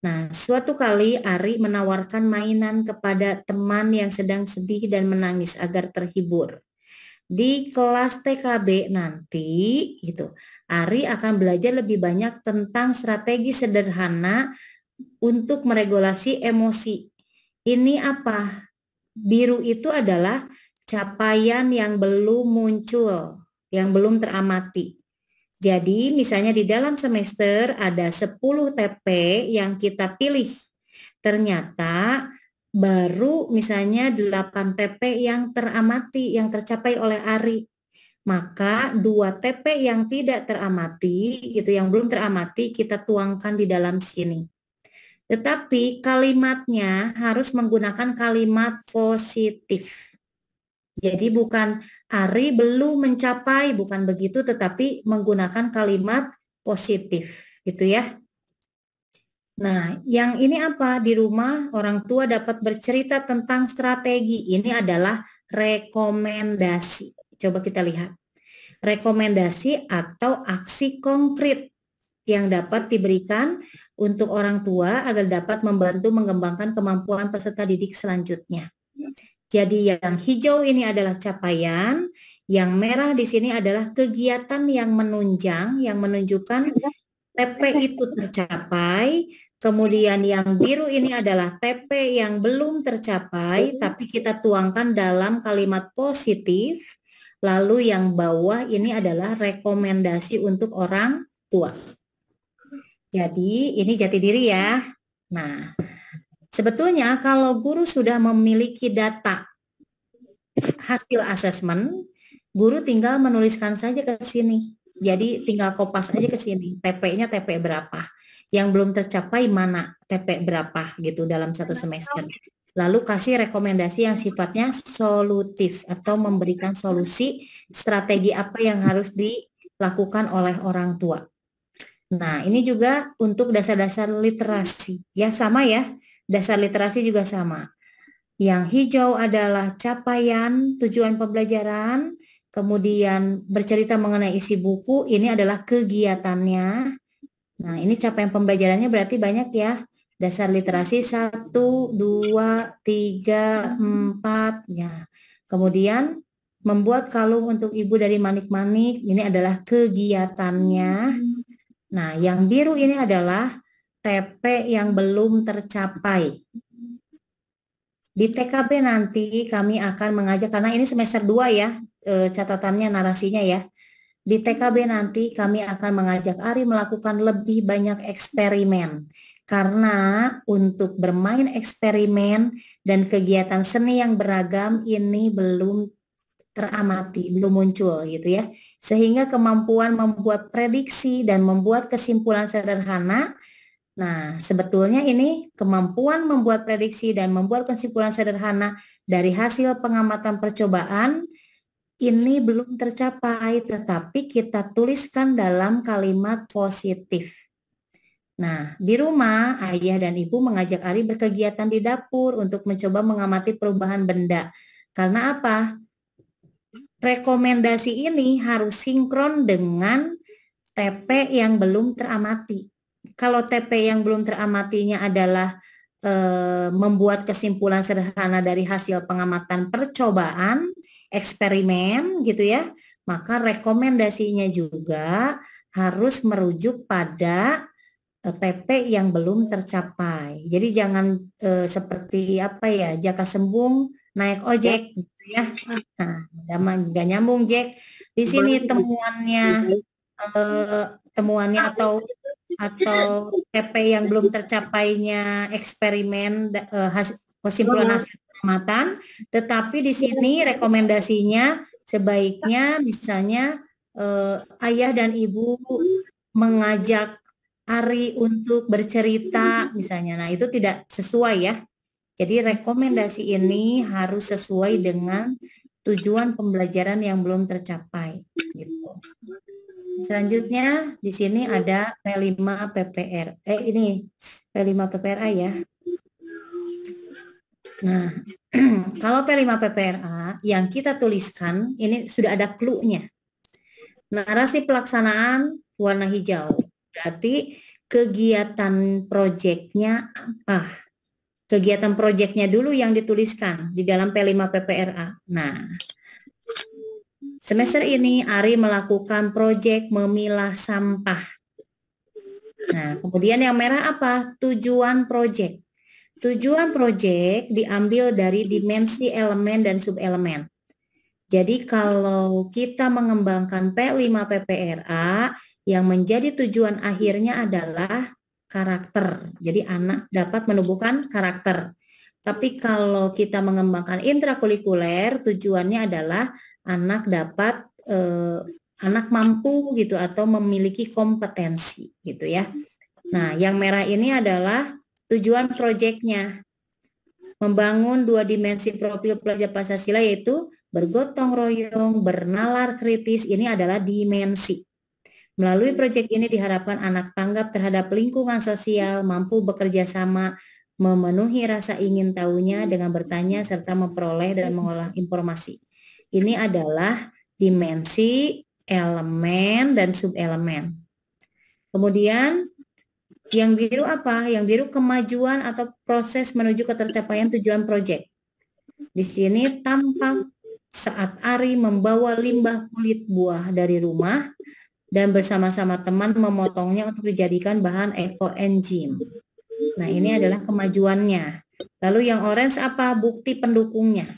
Nah, suatu kali Ari menawarkan mainan kepada teman yang sedang sedih dan menangis agar terhibur. Di kelas TKB nanti, gitu, Ari akan belajar lebih banyak tentang strategi sederhana untuk meregulasi emosi. Ini apa? Biru itu adalah capaian yang belum muncul, yang belum teramati. Jadi misalnya di dalam semester ada 10 TP yang kita pilih. Ternyata baru misalnya 8 TP yang teramati, yang tercapai oleh Ari. Maka 2 TP yang tidak teramati, gitu, yang belum teramati kita tuangkan di dalam sini. Tetapi kalimatnya harus menggunakan kalimat positif. Jadi bukan Ari belum mencapai, bukan begitu, tetapi menggunakan kalimat positif, gitu ya. Nah, yang ini apa? Di rumah orang tua dapat bercerita tentang strategi. Ini adalah rekomendasi. Coba kita lihat. Rekomendasi atau aksi konkret yang dapat diberikan untuk orang tua agar dapat membantu mengembangkan kemampuan peserta didik selanjutnya. Jadi yang hijau ini adalah capaian, yang merah di sini adalah kegiatan yang menunjang, yang menunjukkan TP itu tercapai, kemudian yang biru ini adalah TP yang belum tercapai, tapi kita tuangkan dalam kalimat positif, lalu yang bawah ini adalah rekomendasi untuk orang tua. Jadi ini jati diri ya. Nah, sebetulnya kalau guru sudah memiliki data hasil asesmen, guru tinggal menuliskan saja ke sini. Jadi tinggal kopas aja ke sini. TP-nya TP berapa? Yang belum tercapai mana TP berapa gitu dalam satu semester. Lalu kasih rekomendasi yang sifatnya solutif atau memberikan solusi strategi apa yang harus dilakukan oleh orang tua. Nah, ini juga untuk dasar-dasar literasi. Ya, sama ya. Dasar literasi juga sama. Yang hijau adalah capaian, tujuan pembelajaran, kemudian bercerita mengenai isi buku, ini adalah kegiatannya. Nah, ini capaian pembelajarannya berarti banyak ya. Dasar literasi 1, 2, 3, 4. Ya. Kemudian membuat kalung untuk ibu dari manik-manik, ini adalah kegiatannya. Nah, yang biru ini adalah TP yang belum tercapai. Di TKB nanti kami akan mengajak, karena ini semester 2 ya, catatannya narasinya ya. Di TKB nanti kami akan mengajak Ari melakukan lebih banyak eksperimen. Karena untuk bermain eksperimen dan kegiatan seni yang beragam ini belum teramati, belum muncul gitu ya. Sehingga kemampuan membuat prediksi dan membuat kesimpulan sederhana. Nah, sebetulnya ini kemampuan membuat prediksi dan membuat kesimpulan sederhana dari hasil pengamatan percobaan ini belum tercapai, tetapi kita tuliskan dalam kalimat positif. Nah, di rumah ayah dan ibu mengajak Ari berkegiatan di dapur untuk mencoba mengamati perubahan benda. Karena apa? Rekomendasi ini harus sinkron dengan TP yang belum teramati. Kalau TP yang belum teramatinya adalah membuat kesimpulan sederhana dari hasil pengamatan percobaan, eksperimen gitu ya, maka rekomendasinya juga harus merujuk pada TP yang belum tercapai. Jadi jangan seperti apa ya, jaka sembung naik ojek gitu ya. Nah, nggak nyambung Jack. Di sini temuannya atau TP yang belum tercapainya eksperimen kesimpulan hasil pengamatan, tetapi di sini rekomendasinya sebaiknya misalnya ayah dan ibu mengajak Ari untuk bercerita misalnya. Nah, itu tidak sesuai ya. Jadi rekomendasi ini harus sesuai dengan tujuan pembelajaran yang belum tercapai gitu. Selanjutnya di sini ada P5 PPR. Ini P5 PPRA ya. Nah, kalau P5 PPRA yang kita tuliskan ini sudah ada clue-nya. Narasi pelaksanaan warna hijau. Berarti kegiatan proyeknya apa? Kegiatan proyeknya dulu yang dituliskan di dalam P5 PPRA. Nah, semester ini Ari melakukan proyek memilah sampah. Nah, kemudian yang merah apa? Tujuan proyek. Tujuan proyek diambil dari dimensi elemen dan subelemen. Jadi kalau kita mengembangkan P5 PPRA, yang menjadi tujuan akhirnya adalah karakter. Jadi anak dapat menumbuhkan karakter. Tapi kalau kita mengembangkan intrakurikuler, tujuannya adalah anak dapat anak mampu gitu atau memiliki kompetensi gitu ya. Nah, yang merah ini adalah tujuan proyeknya. Membangun 2 dimensi profil pelajar Pancasila yaitu bergotong royong, bernalar kritis, ini adalah dimensi. Melalui proyek ini diharapkan anak tanggap terhadap lingkungan sosial, mampu bekerja sama, memenuhi rasa ingin tahunya dengan bertanya serta memperoleh dan mengolah informasi. Ini adalah dimensi, elemen, dan subelemen. Kemudian yang biru apa? Yang biru kemajuan atau proses menuju ke tercapaian tujuan proyek. Di sini tampak saat Ari membawa limbah kulit buah dari rumah dan bersama-sama teman memotongnya untuk dijadikan bahan ekoenzim. Nah, ini adalah kemajuannya. Lalu yang orange apa? Bukti pendukungnya.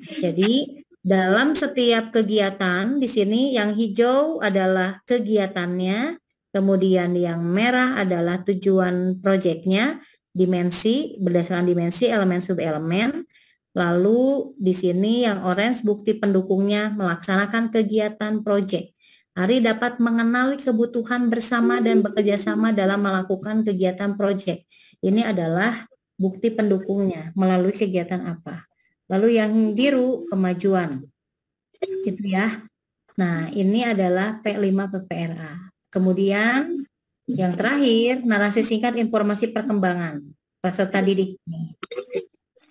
Jadi, dalam setiap kegiatan di sini yang hijau adalah kegiatannya, kemudian yang merah adalah tujuan proyeknya, dimensi berdasarkan dimensi elemen subelemen. Lalu di sini yang orange bukti pendukungnya melaksanakan kegiatan proyek. Ari dapat mengenali kebutuhan bersama dan bekerja sama dalam melakukan kegiatan proyek. Ini adalah bukti pendukungnya melalui kegiatan apa. Lalu yang biru kemajuan. Gitu ya. Nah, ini adalah P5 PPRA. Kemudian yang terakhir narasi singkat informasi perkembangan peserta didik.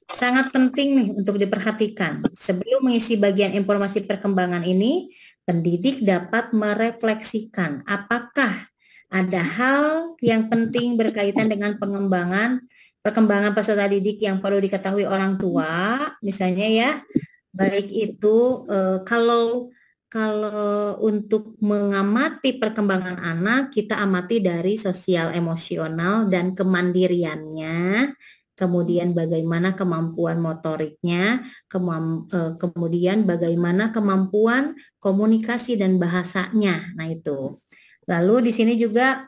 Sangat penting nih untuk diperhatikan. Sebelum mengisi bagian informasi perkembangan ini, pendidik dapat merefleksikan apakah ada hal yang penting berkaitan dengan perkembangan peserta didik yang perlu diketahui orang tua, misalnya ya, baik itu kalau untuk mengamati perkembangan anak, kita amati dari sosial emosional dan kemandiriannya, kemudian bagaimana kemampuan motoriknya, kemudian bagaimana kemampuan komunikasi dan bahasanya. Nah itu. Lalu di sini juga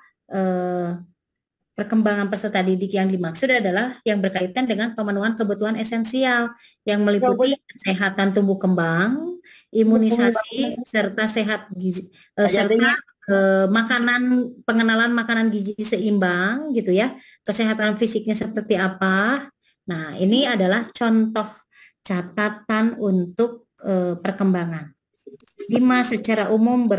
perkembangan peserta didik yang dimaksud adalah yang berkaitan dengan pemenuhan kebutuhan esensial yang meliputi kesehatan tumbuh kembang, imunisasi serta sehat gizi, serta pengenalan makanan gizi seimbang gitu ya, kesehatan fisiknya seperti apa. Nah, ini adalah contoh catatan untuk perkembangan. 5 secara umum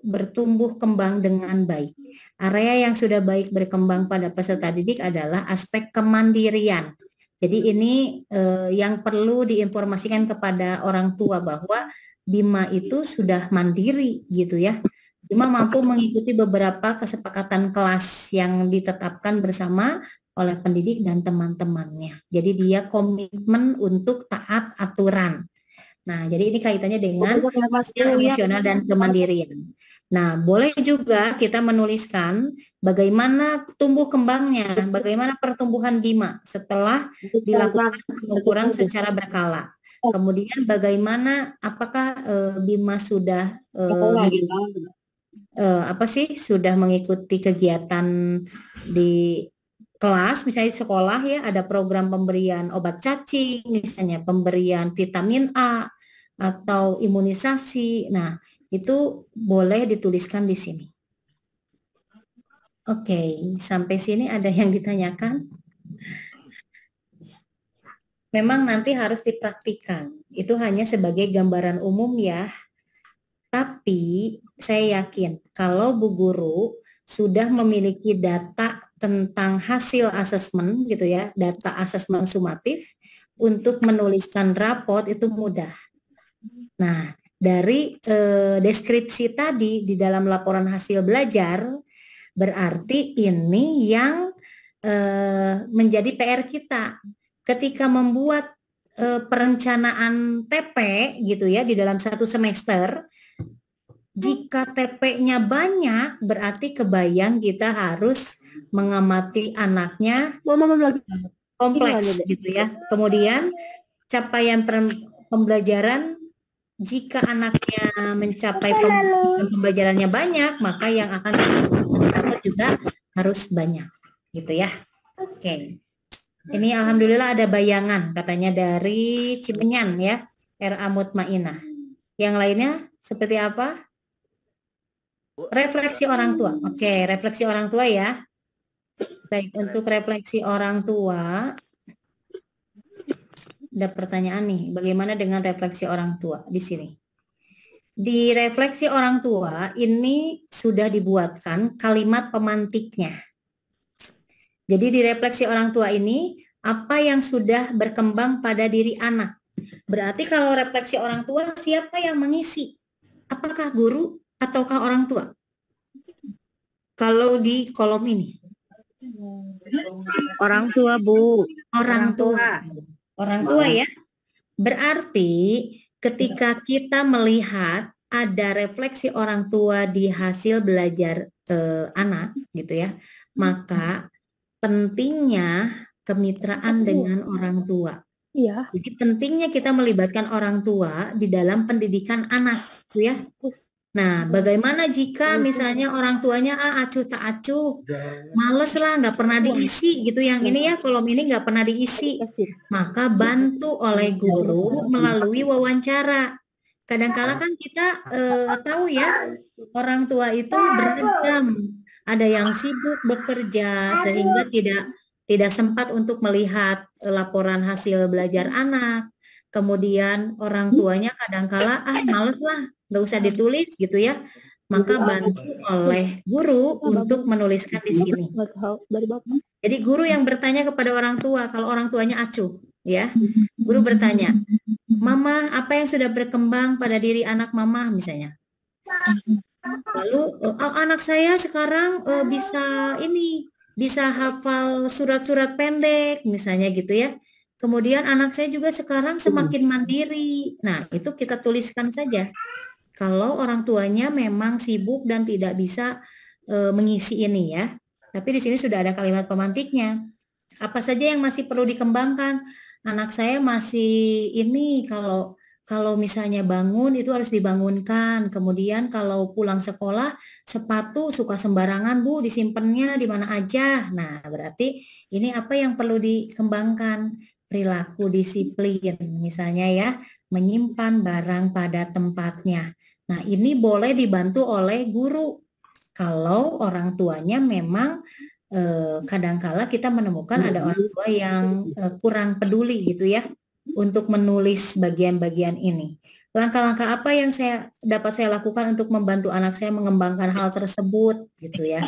bertumbuh kembang dengan baik. Area yang sudah baik berkembang pada peserta didik adalah aspek kemandirian. Jadi ini yang perlu diinformasikan kepada orang tua bahwa Bima itu sudah mandiri gitu ya. Bima mampu mengikuti beberapa kesepakatan kelas yang ditetapkan bersama oleh pendidik dan teman-temannya. Jadi dia komitmen untuk taat aturan. Nah, jadi ini kaitannya dengan emosional dan kemandirian. Nah, boleh juga kita menuliskan bagaimana tumbuh kembangnya, bagaimana pertumbuhan Bima setelah dilakukan pengukuran secara berkala. Kemudian bagaimana apakah Bima sudah sudah mengikuti kegiatan di kelas, misalnya di sekolah ya, ada program pemberian obat cacing, misalnya pemberian vitamin A atau imunisasi. Nah, itu boleh dituliskan di sini. Oke, sampai sini ada yang ditanyakan? Memang nanti harus dipraktikkan. Itu hanya sebagai gambaran umum ya. Tapi saya yakin kalau Bu Guru sudah memiliki data tentang hasil asesmen gitu ya, data asesmen sumatif untuk menuliskan raport itu mudah. Nah, dari deskripsi tadi di dalam laporan hasil belajar berarti ini yang menjadi PR kita ketika membuat perencanaan TP gitu ya di dalam satu semester. Jika TP-nya banyak, berarti kebayang kita harus mengamati anaknya kompleks gitu ya. Kemudian capaian pembelajaran, jika anaknya mencapai pembelajarannya banyak, maka yang akan dapat juga harus banyak gitu ya. Oke. Ini alhamdulillah ada bayangan katanya dari Cimenyan ya, RA Mutmainah. Yang lainnya seperti apa? Refleksi orang tua. Oke, refleksi orang tua ya. Baik, untuk refleksi orang tua, ada pertanyaan nih, bagaimana dengan refleksi orang tua di sini? Di refleksi orang tua, ini sudah dibuatkan kalimat pemantiknya. Jadi di refleksi orang tua ini, apa yang sudah berkembang pada diri anak. Berarti kalau refleksi orang tua, siapa yang mengisi? Apakah guru ataukah orang tua? Kalau di kolom ini. Orang tua, Bu. Orang tua. Orang tua ya. Berarti ketika kita melihat ada refleksi orang tua di hasil belajar anak gitu ya, maka pentingnya kemitraan dengan orang tua. Iya. Jadi pentingnya kita melibatkan orang tua di dalam pendidikan anak, gitu ya. Nah, bagaimana jika misalnya orang tuanya acuh tak acuh, males lah, nggak pernah diisi gitu. Yang ini ya kolom ini nggak pernah diisi, maka bantu oleh guru melalui wawancara. Kadang-kala kan kita tahu ya orang tua itu beragam, ada yang sibuk bekerja sehingga tidak sempat untuk melihat laporan hasil belajar anak. Kemudian orang tuanya kadang-kala males lah, nggak usah ditulis gitu ya. Maka bantu oleh guru untuk menuliskan di sini. Jadi guru yang bertanya kepada orang tua, kalau orang tuanya acuh, ya, guru bertanya, Mama, apa yang sudah berkembang pada diri anak Mama misalnya? Lalu anak saya sekarang bisa hafal surat-surat pendek misalnya gitu ya. Kemudian anak saya juga sekarang semakin mandiri. Nah, itu kita tuliskan saja. Kalau orang tuanya memang sibuk dan tidak bisa mengisi ini ya. Tapi di sini sudah ada kalimat pemantiknya. Apa saja yang masih perlu dikembangkan? Anak saya masih ini kalau misalnya bangun itu harus dibangunkan. Kemudian kalau pulang sekolah sepatu suka sembarangan Bu, disimpannya di mana aja. Nah, berarti ini apa yang perlu dikembangkan? Perilaku disiplin misalnya ya, menyimpan barang pada tempatnya. Nah, ini boleh dibantu oleh guru. Kalau orang tuanya memang kadangkala kita menemukan ada orang tua yang kurang peduli gitu ya untuk menulis bagian-bagian ini. Langkah-langkah apa yang dapat saya lakukan untuk membantu anak saya mengembangkan hal tersebut gitu ya.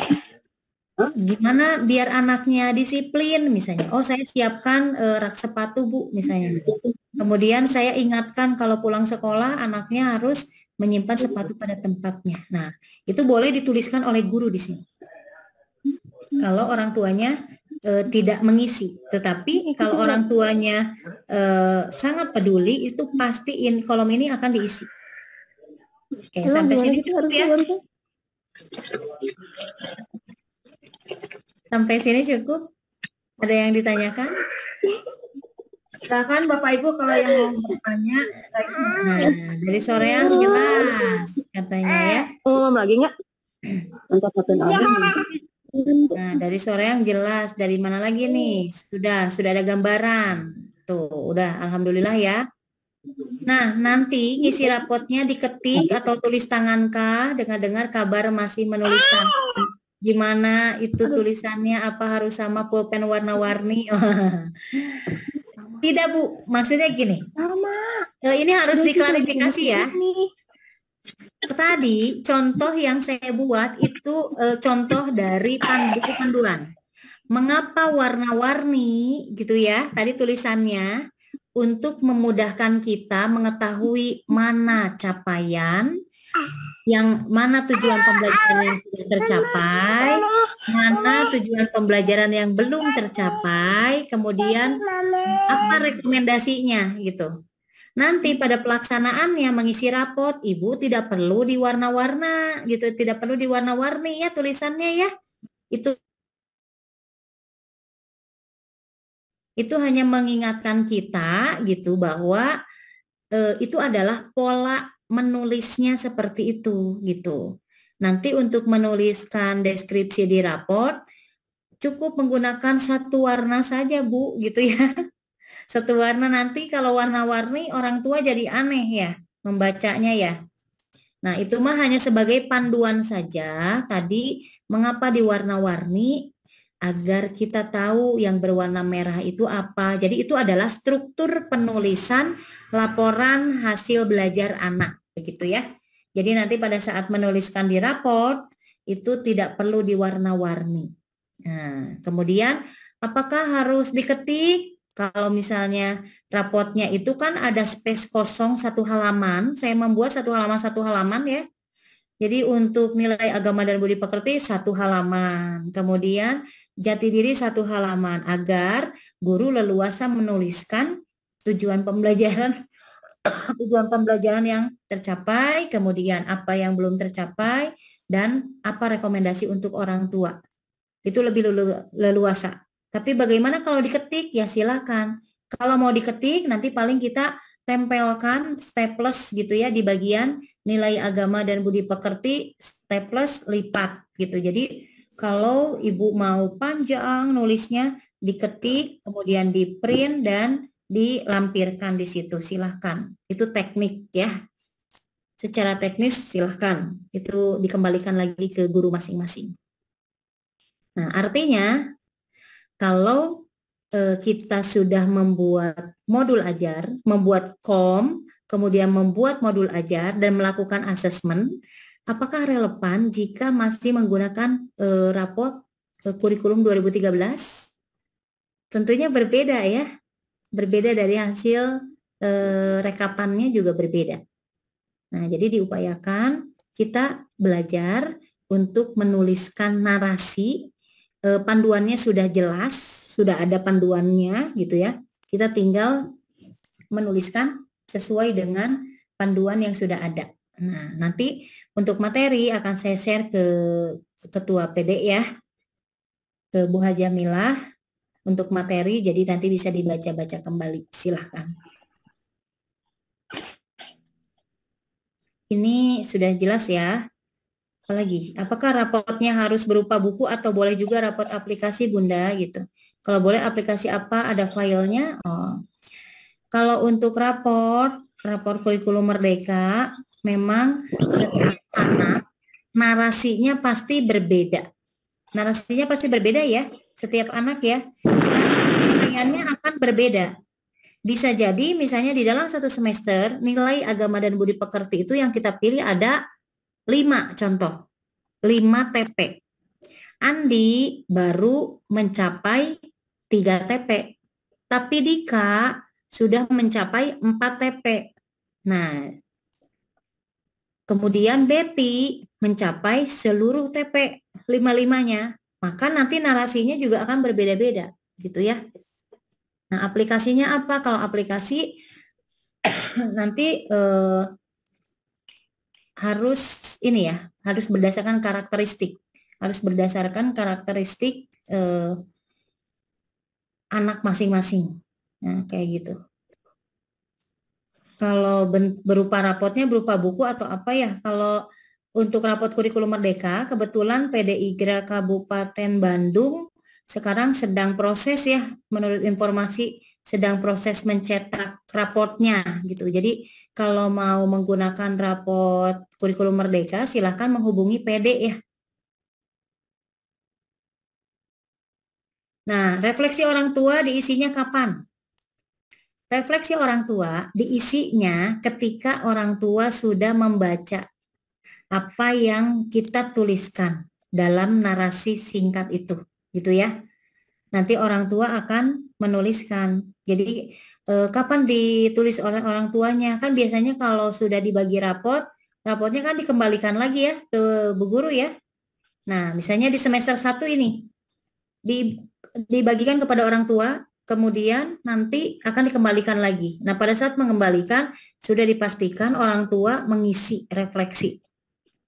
Gimana biar anaknya disiplin misalnya. Oh, saya siapkan rak sepatu Bu misalnya. Kemudian saya ingatkan kalau pulang sekolah anaknya harus menyimpan sepatu pada tempatnya. Nah, itu boleh dituliskan oleh guru di sini. Kalau orang tuanya tidak mengisi, tetapi kalau orang tuanya sangat peduli, itu pasti kolom ini akan diisi. Oke, sampai sini cukup ya. Sampai sini cukup. Ada yang ditanyakan? Silakan Bapak Ibu kalau yang mau bertanya. Nah, dari sore yang jelas katanya ya. Mau ngomong lagi nggak? Untuk satu Nah, dari suara yang jelas, dari mana lagi nih? Sudah ada gambaran. Tuh, udah, alhamdulillah ya. Nah, nanti ngisi rapotnya diketik atau tulis tangan kah? Dengar-dengar kabar masih menuliskan. Gimana itu tulisannya? Apa harus sama pulpen warna-warni? Tidak, Bu. Maksudnya gini. Ini harus diklarifikasi ya. Tadi contoh yang saya buat itu contoh dari panduan. Mengapa warna-warni gitu ya? Tadi tulisannya untuk memudahkan kita mengetahui mana capaian, yang mana tujuan pembelajaran yang sudah tercapai, mana tujuan pembelajaran yang belum tercapai, kemudian apa rekomendasinya gitu. Nanti pada pelaksanaannya mengisi rapot, Ibu tidak perlu diwarna-warna gitu, tidak perlu diwarna-warni ya tulisannya ya. Itu hanya mengingatkan kita gitu bahwa itu adalah pola menulisnya seperti itu gitu. Nanti untuk menuliskan deskripsi di raport cukup menggunakan satu warna saja Bu gitu ya. Satu warna, nanti kalau warna-warni orang tua jadi aneh ya membacanya ya. Nah, itu mah hanya sebagai panduan saja. Tadi mengapa diwarna-warni agar kita tahu yang berwarna merah itu apa. Jadi itu adalah struktur penulisan laporan hasil belajar anak, begitu ya. Jadi nanti pada saat menuliskan di raport itu tidak perlu diwarna-warni. Nah, kemudian apakah harus diketik? Kalau misalnya rapotnya itu kan ada space kosong satu halaman, saya membuat satu halaman ya. Jadi untuk nilai agama dan budi pekerti satu halaman, kemudian jati diri satu halaman agar guru leluasa menuliskan tujuan pembelajaran tujuan pembelajaran yang tercapai, kemudian apa yang belum tercapai dan apa rekomendasi untuk orang tua. Itu lebih leluasa. Tapi bagaimana kalau diketik? Ya silakan. Kalau mau diketik nanti paling kita tempelkan staples gitu ya di bagian nilai agama dan budi pekerti, staples lipat gitu. Jadi kalau Ibu mau panjang nulisnya diketik, kemudian di print dan dilampirkan di situ, silahkan. Itu teknik ya. Secara teknis silahkan. Itu dikembalikan lagi ke guru masing-masing. Nah, artinya kalau kita sudah membuat modul ajar, membuat kemudian membuat modul ajar dan melakukan asesmen, apakah relevan jika masih menggunakan raport kurikulum 2013? Tentunya berbeda ya, berbeda dari hasil rekapannya juga berbeda. Nah, jadi diupayakan kita belajar untuk menuliskan narasi, panduannya sudah jelas, sudah ada panduannya gitu ya. Kita tinggal menuliskan sesuai dengan panduan yang sudah ada. Nah, nanti untuk materi akan saya share ke Ketua PD ya, ke Bu Hajamilah untuk materi, jadi nanti bisa dibaca-baca kembali. Silahkan. Ini sudah jelas ya. Apalagi, apakah rapotnya harus berupa buku atau boleh juga rapot aplikasi Bunda gitu? Kalau boleh aplikasi apa, ada filenya? Oh. Kalau untuk rapor kurikulum Merdeka, memang setiap anak narasinya pasti berbeda. Narasinya pasti berbeda ya, setiap anak ya. Penyampaiannya akan berbeda. Bisa jadi misalnya di dalam satu semester nilai agama dan budi pekerti itu yang kita pilih ada 5 contoh, 5 TP. Andi baru mencapai 3 TP, tapi Dika sudah mencapai 4 TP. Nah, kemudian Betty mencapai seluruh TP, 5-5-nya. Maka nanti narasinya juga akan berbeda-beda, gitu ya. Nah, aplikasinya apa? Kalau aplikasi nanti harus ini ya, harus berdasarkan karakteristik, anak masing-masing. Nah, kayak gitu. Kalau berupa rapotnya berupa buku atau apa ya? Kalau untuk rapot kurikulum Merdeka, kebetulan PDIGRA Kabupaten Bandung sekarang sedang proses ya, menurut informasi sedang proses mencetak raportnya gitu. Jadi kalau mau menggunakan rapot kurikulum Merdeka, silahkan menghubungi PD ya. Nah, refleksi orang tua diisinya kapan? Refleksi orang tua diisinya ketika orang tua sudah membaca apa yang kita tuliskan dalam narasi singkat itu, gitu ya. Nanti orang tua akan menuliskan. Jadi kapan ditulis oleh orang tuanya? Kan biasanya kalau sudah dibagi rapotnya kan dikembalikan lagi ya ke Bu Guru ya. Nah, misalnya di semester 1 ini dibagikan kepada orang tua, kemudian nanti akan dikembalikan lagi. Nah, pada saat mengembalikan sudah dipastikan orang tua mengisi refleksi.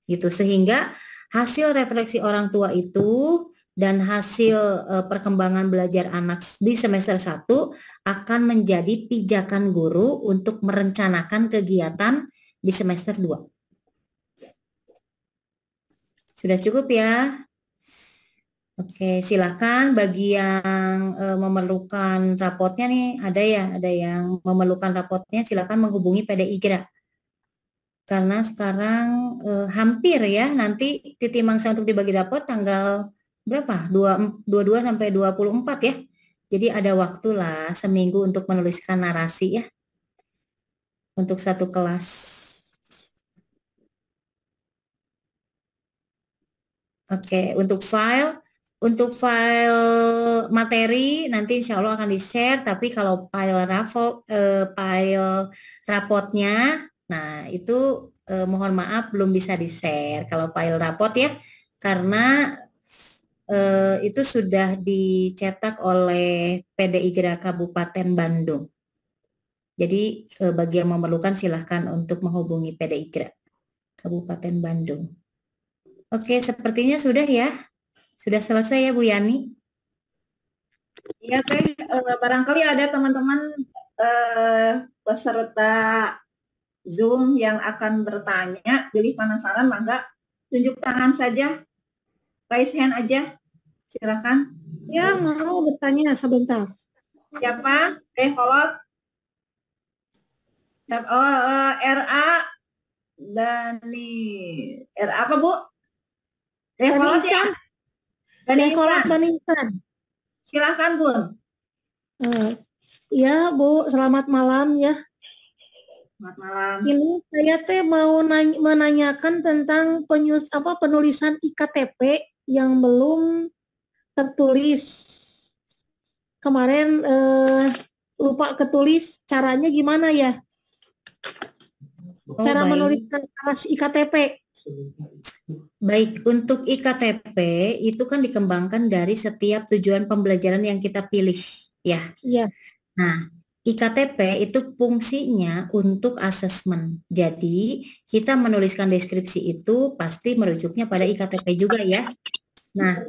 Gitu sehingga hasil refleksi orang tua itu dan hasil perkembangan belajar anak di semester 1 akan menjadi pijakan guru untuk merencanakan kegiatan di semester 2. Sudah cukup ya? Oke, silakan bagi yang memerlukan rapotnya nih, ada yang memerlukan rapotnya, silakan menghubungi PDIGRA. Karena sekarang hampir ya, nanti titi mangsa untuk dibagi rapot tanggal berapa? 22 sampai 24 ya. Jadi ada waktu lah seminggu untuk menuliskan narasi ya. Untuk satu kelas. Oke, untuk file materi nanti insya Allah akan di-share, tapi kalau file rapotnya, nah itu mohon maaf belum bisa di-share kalau file rapot ya, karena itu sudah dicetak oleh PDIGRA Kabupaten Bandung. Jadi bagi yang memerlukan silahkan untuk menghubungi PDIGRA Kabupaten Bandung. Oke, sepertinya sudah ya. Sudah selesai ya Bu Yani? Iya Teh, barangkali ada teman-teman peserta Zoom yang akan bertanya, jadi penasaran, maka tunjuk tangan saja, raise hand aja, silakan. Ya, mau bertanya sebentar. Siapa? Kolot. RA Dani. RA apa Bu? Kolot ya? Kolot Banisan. Silakan Bun. Ya Bu, selamat malam ya. Selamat malam. Ini saya mau menanyakan tentang penulisan IKTP yang belum tertulis. Kemarin lupa ketulis, caranya gimana ya? Cara menuliskan alas IKTP. Baik, untuk IKTP itu kan dikembangkan dari setiap tujuan pembelajaran yang kita pilih, ya. Iya. Nah, IKTP itu fungsinya untuk asesmen. Jadi, kita menuliskan deskripsi itu pasti merujuknya pada IKTP juga ya. Nah,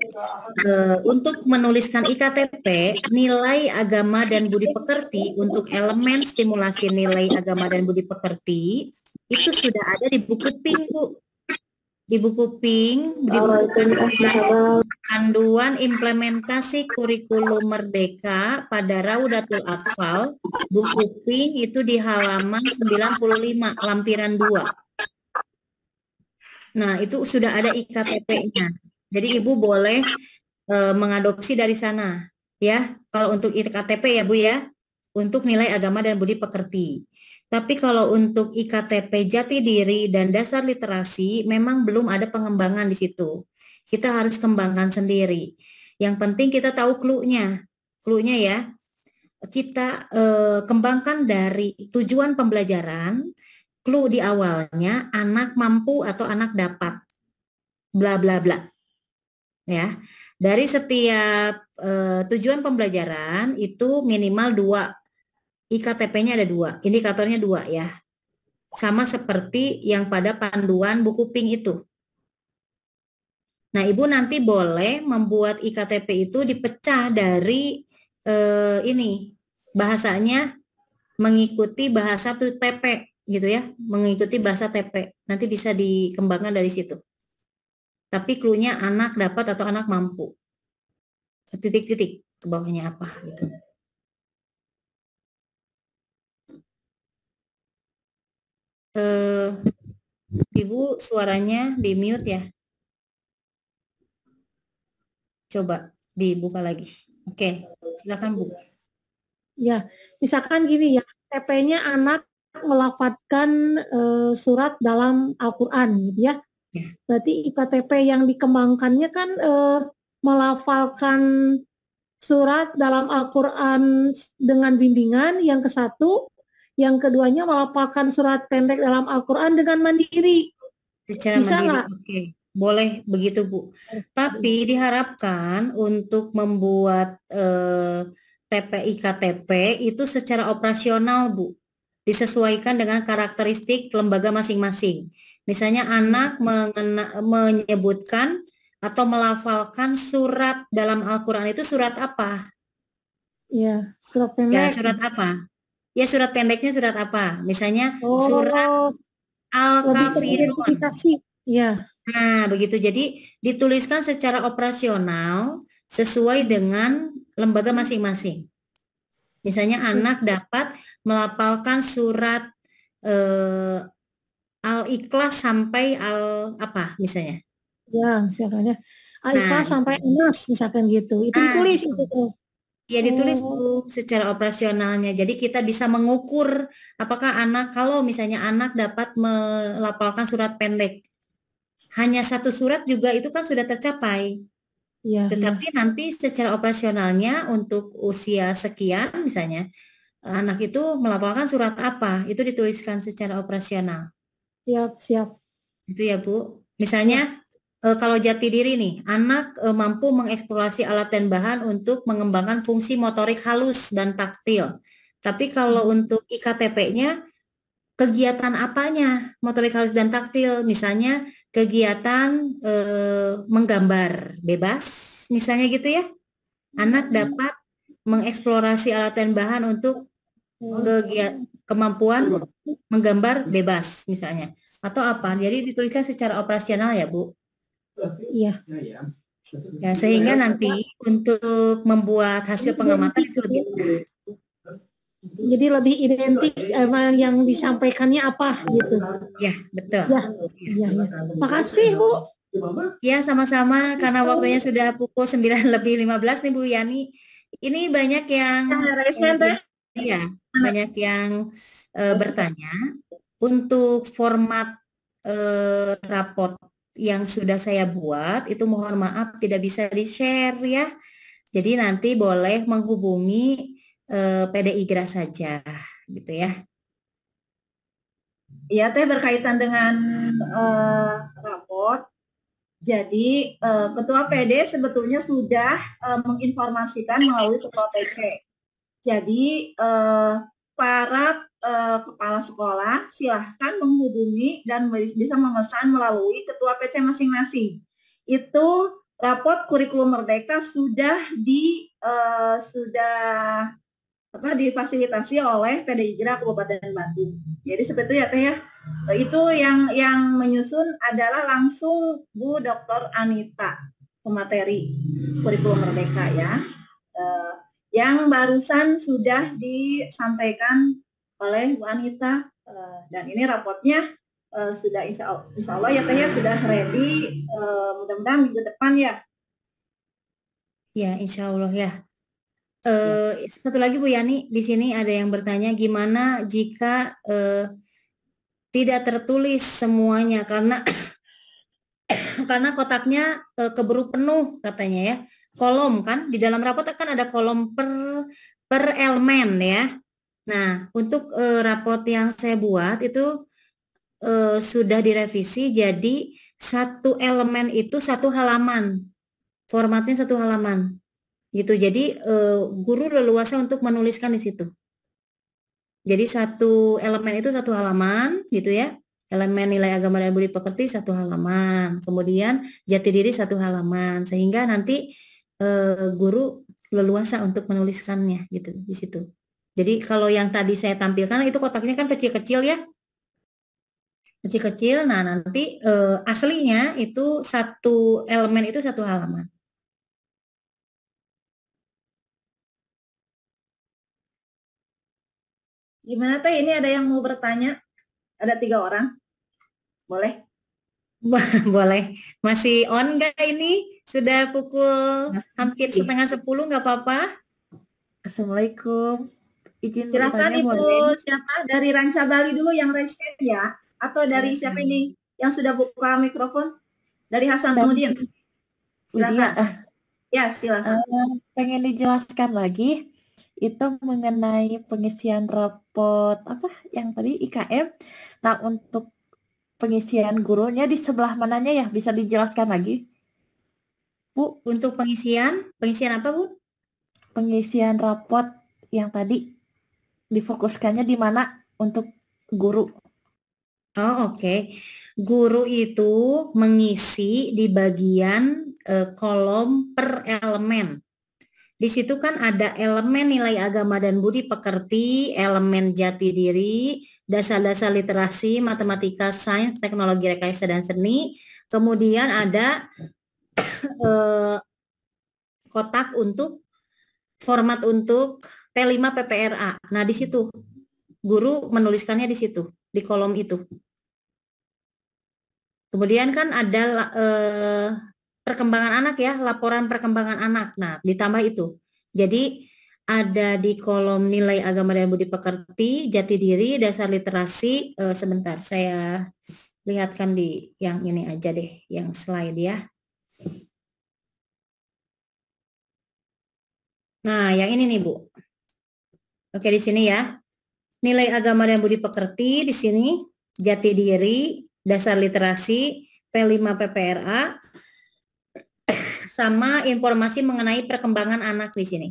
untuk menuliskan IKTP, nilai agama dan budi pekerti untuk elemen stimulasi nilai agama dan budi pekerti itu sudah ada di buku PINK, Bu. Di buku PINK, di buku Panduan Implementasi Kurikulum Merdeka pada Raudatul Atfal, buku PINK itu di halaman 95, lampiran 2. Nah, itu sudah ada IKTP-nya. Jadi Ibu boleh mengadopsi dari sana, ya. Kalau untuk IKTP ya Bu ya, untuk nilai agama dan budi pekerti. Tapi kalau untuk IKTP jati diri dan dasar literasi memang belum ada pengembangan di situ. Kita harus kembangkan sendiri. Yang penting kita tahu clue-nya. Clue-nya ya. Kita kembangkan dari tujuan pembelajaran, clue di awalnya anak mampu atau anak dapat. Bla bla bla. Ya. Dari setiap tujuan pembelajaran itu minimal 2. IKTP-nya ada 2, indikatornya 2 ya. Sama seperti yang pada panduan buku PINK itu. Nah, Ibu nanti boleh membuat IKTP itu dipecah dari ini bahasanya mengikuti bahasa TP. gitu ya, mengikuti bahasa TP. Nanti bisa dikembangkan dari situ. Tapi clue-nya anak dapat atau anak mampu. Titik-titik ke bawahnya apa gitu. Ibu suaranya di mute ya. Coba dibuka lagi. Oke, silakan Bu. Ya, misalkan gini ya, TP-nya anak melafadzkan surat dalam Al-Quran gitu ya. Ya. Berarti IKTP yang dikembangkannya kan melafalkan surat dalam Al-Quran dengan bimbingan, yang ke satu, yang keduanya melafalkan surat pendek dalam Al-Quran dengan mandiri. Secara Bisa mandiri, nggak? oke. Boleh begitu Bu. Tapi diharapkan untuk membuat TPI KTP itu secara operasional Bu, disesuaikan dengan karakteristik lembaga masing-masing. Misalnya anak menyebutkan atau melafalkan surat dalam Al-Quran itu surat apa? Ya, surat Ya, pendek. surat apa? Ya, surat pendeknya surat apa? Misalnya Oh, surat lebih Al-Kafirun. teridentifikasi. Ya. Nah, begitu. Jadi dituliskan secara operasional sesuai dengan lembaga masing-masing. Misalnya anak dapat melafalkan surat Al-Ikhlas sampai apa misalnya. Ya, misalnya Al-Ikhlas sampai Anas misalkan gitu. Itu ditulis itu tuh. Ya ditulis tuh secara operasionalnya. Jadi kita bisa mengukur apakah anak, kalau misalnya anak dapat melafalkan surat pendek, hanya satu surat juga itu kan sudah tercapai. Ya, Tetapi nanti secara operasionalnya untuk usia sekian misalnya, anak itu melafalkan surat apa, itu dituliskan secara operasional. Siap. Itu ya Bu. Misalnya kalau jati diri nih, anak mampu mengeksplorasi alat dan bahan untuk mengembangkan fungsi motorik halus dan taktil. Tapi kalau untuk IKTP-nya, kegiatan apanya motorik halus dan taktil? Misalnya kegiatan menggambar bebas, misalnya gitu ya. Anak dapat mengeksplorasi alat dan bahan untuk kemampuan menggambar bebas, misalnya. Atau apa? Jadi dituliskan secara operasional ya Bu. Iya. Ya, sehingga nanti untuk membuat hasil pengamatan itu lebih mudah. Jadi lebih identik yang disampaikannya apa gitu. Ya, betul. Ya. Makasih Bu. Ya, sama-sama, karena waktunya sudah pukul 9:15 nih Bu Yani. Ini banyak yang banyak yang bertanya untuk format rapot yang sudah saya buat itu, mohon maaf tidak bisa di-share ya. Jadi nanti boleh menghubungi PDI Gra saja gitu ya. Iya Teh, berkaitan dengan raport. Jadi Ketua PD sebetulnya sudah menginformasikan melalui Ketua PC. Jadi para kepala sekolah silahkan menghubungi dan bisa memesan melalui Ketua PC masing-masing. Itu raport kurikulum merdeka sudah difasilitasi oleh PDI Gra Kabupaten Bandung. Jadi seperti itu ya Teh ya. Itu yang menyusun adalah langsung Bu Dr. Anita, pemateri kurikulum merdeka ya. Yang barusan sudah disampaikan oleh Bu Anita, dan ini rapotnya sudah insya Allah ya Teh ya, sudah ready, mudah-mudahan minggu depan ya. Ya, insya Allah ya. Satu lagi Bu Yani, di sini ada yang bertanya gimana jika tidak tertulis semuanya karena karena kotaknya keburu penuh katanya ya. Kolom kan di dalam rapot kan ada kolom per elemen ya. Nah, untuk rapot yang saya buat itu sudah direvisi jadi satu elemen itu satu halaman. Formatnya satu halaman. Gitu. Jadi guru leluasa untuk menuliskan di situ. Jadi satu elemen itu satu halaman gitu ya. Elemen nilai agama dan budi pekerti satu halaman. Kemudian jati diri satu halaman. Sehingga nanti guru leluasa untuk menuliskannya gitu di situ. Jadi kalau yang tadi saya tampilkan itu kotaknya kan kecil-kecil ya. kecil-kecil. Nah, nanti aslinya itu satu elemen itu satu halaman. Gimana Teh? Ini ada yang mau bertanya? Ada 3 orang. Boleh? Boleh. Masih on nggak ini? Sudah pukul hampir Masih. setengah 10, nggak apa-apa? Assalamualaikum. Izin Silakan bertanya Ibu, boleh? siapa? Dari Ranca Bali dulu yang raise hand ya? Atau dari siapa ini yang sudah buka mikrofon? Dari Hasan Dari Mudin. Widya, Silakan. Ya, silakan. pengen dijelaskan lagi itu mengenai pengisian rapot apa yang tadi IKM. Nah, untuk pengisian gurunya di sebelah mananya ya? Bisa dijelaskan lagi, Bu? Untuk pengisian apa, Bu? Pengisian rapot yang tadi difokuskannya di mana untuk guru? Oh, oke. Guru itu mengisi di bagian kolom per elemen. Di situ kan ada elemen nilai agama dan budi pekerti, elemen jati diri, dasar-dasar literasi, matematika, sains, teknologi, rekayasa dan seni. Kemudian ada kotak untuk format untuk P5 PPRA. Nah, di situ guru menuliskannya di situ, di kolom itu. Kemudian kan ada perkembangan anak ya, laporan perkembangan anak. Nah, ditambah itu. Jadi ada di kolom nilai agama dan budi pekerti, jati diri, dasar literasi. Sebentar, saya lihatkan di yang ini aja deh, yang slide ya. Nah, yang ini nih, Bu. Oke, di sini ya. Nilai agama dan budi pekerti di sini, jati diri, dasar literasi, P5 PPRA, sama informasi mengenai perkembangan anak di sini.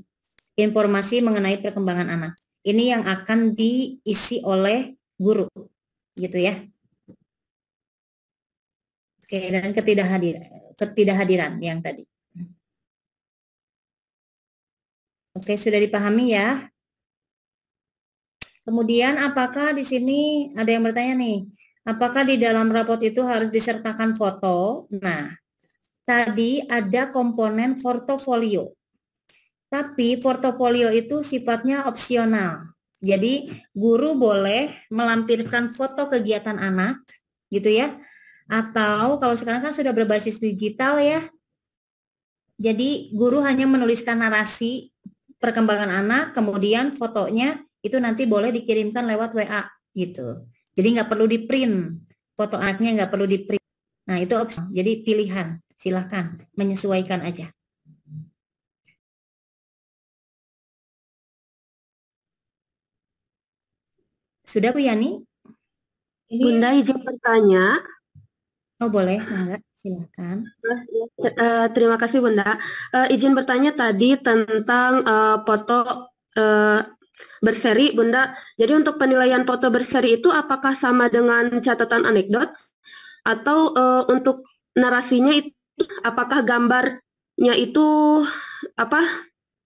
Informasi mengenai perkembangan anak. Ini yang akan diisi oleh guru, gitu ya. Oke, dan ketidakhadiran yang tadi. Oke, sudah dipahami ya. Kemudian apakah di sini ada yang bertanya nih, apakah di dalam rapot itu harus disertakan foto? Nah, tadi ada komponen portofolio. Tapi portofolio itu sifatnya opsional. Jadi guru boleh melampirkan foto kegiatan anak, gitu ya. Atau kalau sekarang kan sudah berbasis digital ya. Jadi guru hanya menuliskan narasi perkembangan anak, kemudian fotonya itu nanti boleh dikirimkan lewat WA gitu. Jadi nggak perlu di print, foto anaknya nggak perlu di print. Nah itu opsi. Jadi pilihan, silahkan menyesuaikan aja. Sudah Bu Yani? Bunda izin bertanya. Oh boleh, enggak? Silakan. Terima kasih Bunda. Izin bertanya tadi tentang foto berseri Bunda. Jadi untuk penilaian foto berseri itu apakah sama dengan catatan anekdot atau untuk narasinya itu apakah gambarnya itu apa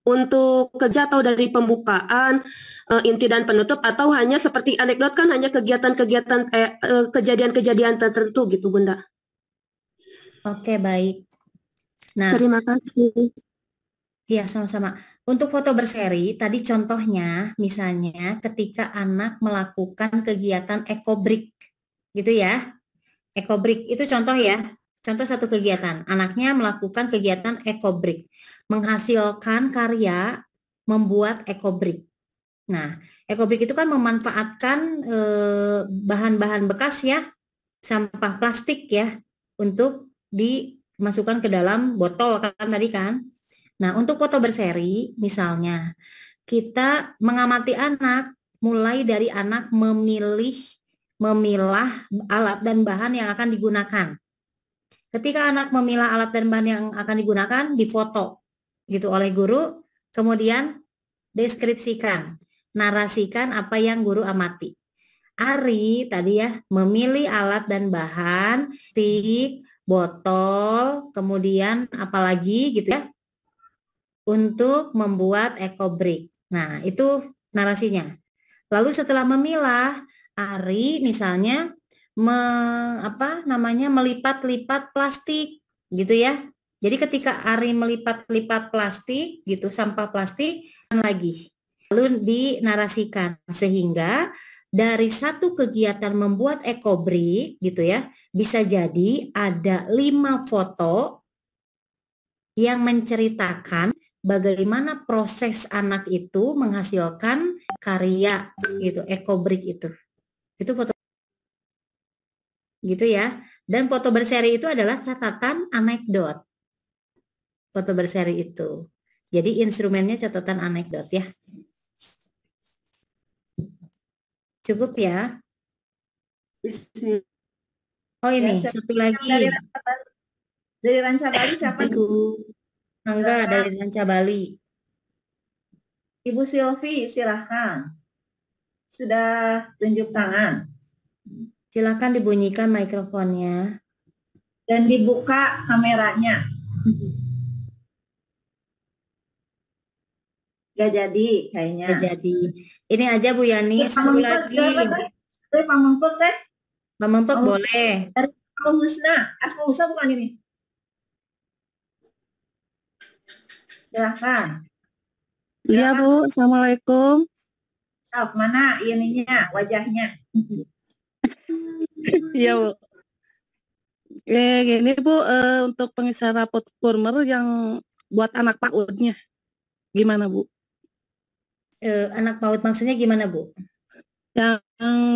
untuk kerja atau dari pembukaan, inti dan penutup, atau hanya seperti anekdot kan hanya kegiatan-kegiatan kejadian-kejadian tertentu gitu Bunda. Oke, baik. Nah, terima kasih. Ya, sama-sama. Untuk foto berseri, tadi contohnya misalnya ketika anak melakukan kegiatan ekobrik, gitu ya. Ekobrik itu contoh ya. Contoh satu kegiatan. Anaknya melakukan kegiatan ekobrik, menghasilkan karya membuat ekobrik. Nah, ekobrik itu kan memanfaatkan bahan-bahan bekas ya, sampah plastik ya, untuk dimasukkan ke dalam botol kan tadi kan. Nah, untuk foto berseri, misalnya kita mengamati anak, mulai dari anak memilah alat dan bahan yang akan digunakan. Ketika anak memilah alat dan bahan yang akan digunakan, difoto gitu oleh guru, kemudian deskripsikan, narasikan apa yang guru amati. Ari tadi ya, memilih alat dan bahan, stick, botol, kemudian apalagi gitu ya, untuk membuat ekobrik. Nah, itu narasinya. Lalu setelah memilah, Ari misalnya melipat-lipat plastik gitu ya. Jadi ketika Ari melipat-lipat plastik gitu, sampah plastik lagi lalu dinarasikan sehingga dari satu kegiatan membuat ekobrik gitu ya, bisa jadi ada 5 foto yang menceritakan bagaimana proses anak itu menghasilkan karya gitu, ekobrik itu. Itu foto gitu ya. Dan foto berseri itu adalah catatan anekdot. Foto berseri itu. Jadi instrumennya catatan anekdot ya. Cukup ya. Oh ini Ya, satu lagi. Dari Ranca Bali siapa? Angga dari Ranca Bali. Ibu Silvi, silahkan. Sudah tunjuk tangan. Silakan dibunyikan mikrofonnya. Dan dibuka kameranya. Gak jadi kayaknya. Gak jadi. Ini aja Bu Yani, satu lagi. Pak Mempet teh. Pak Mempet boleh. Dari Asma Husna. Asma Husna bukan ini. Silahkan. Iya Bu, Assalamualaikum. Oh, mana ininya, wajahnya? Iya Bu. Gini Bu, untuk pengisian rapot former yang buat anak PAUD-nya, gimana Bu? Anak PAUD maksudnya gimana Bu? Yang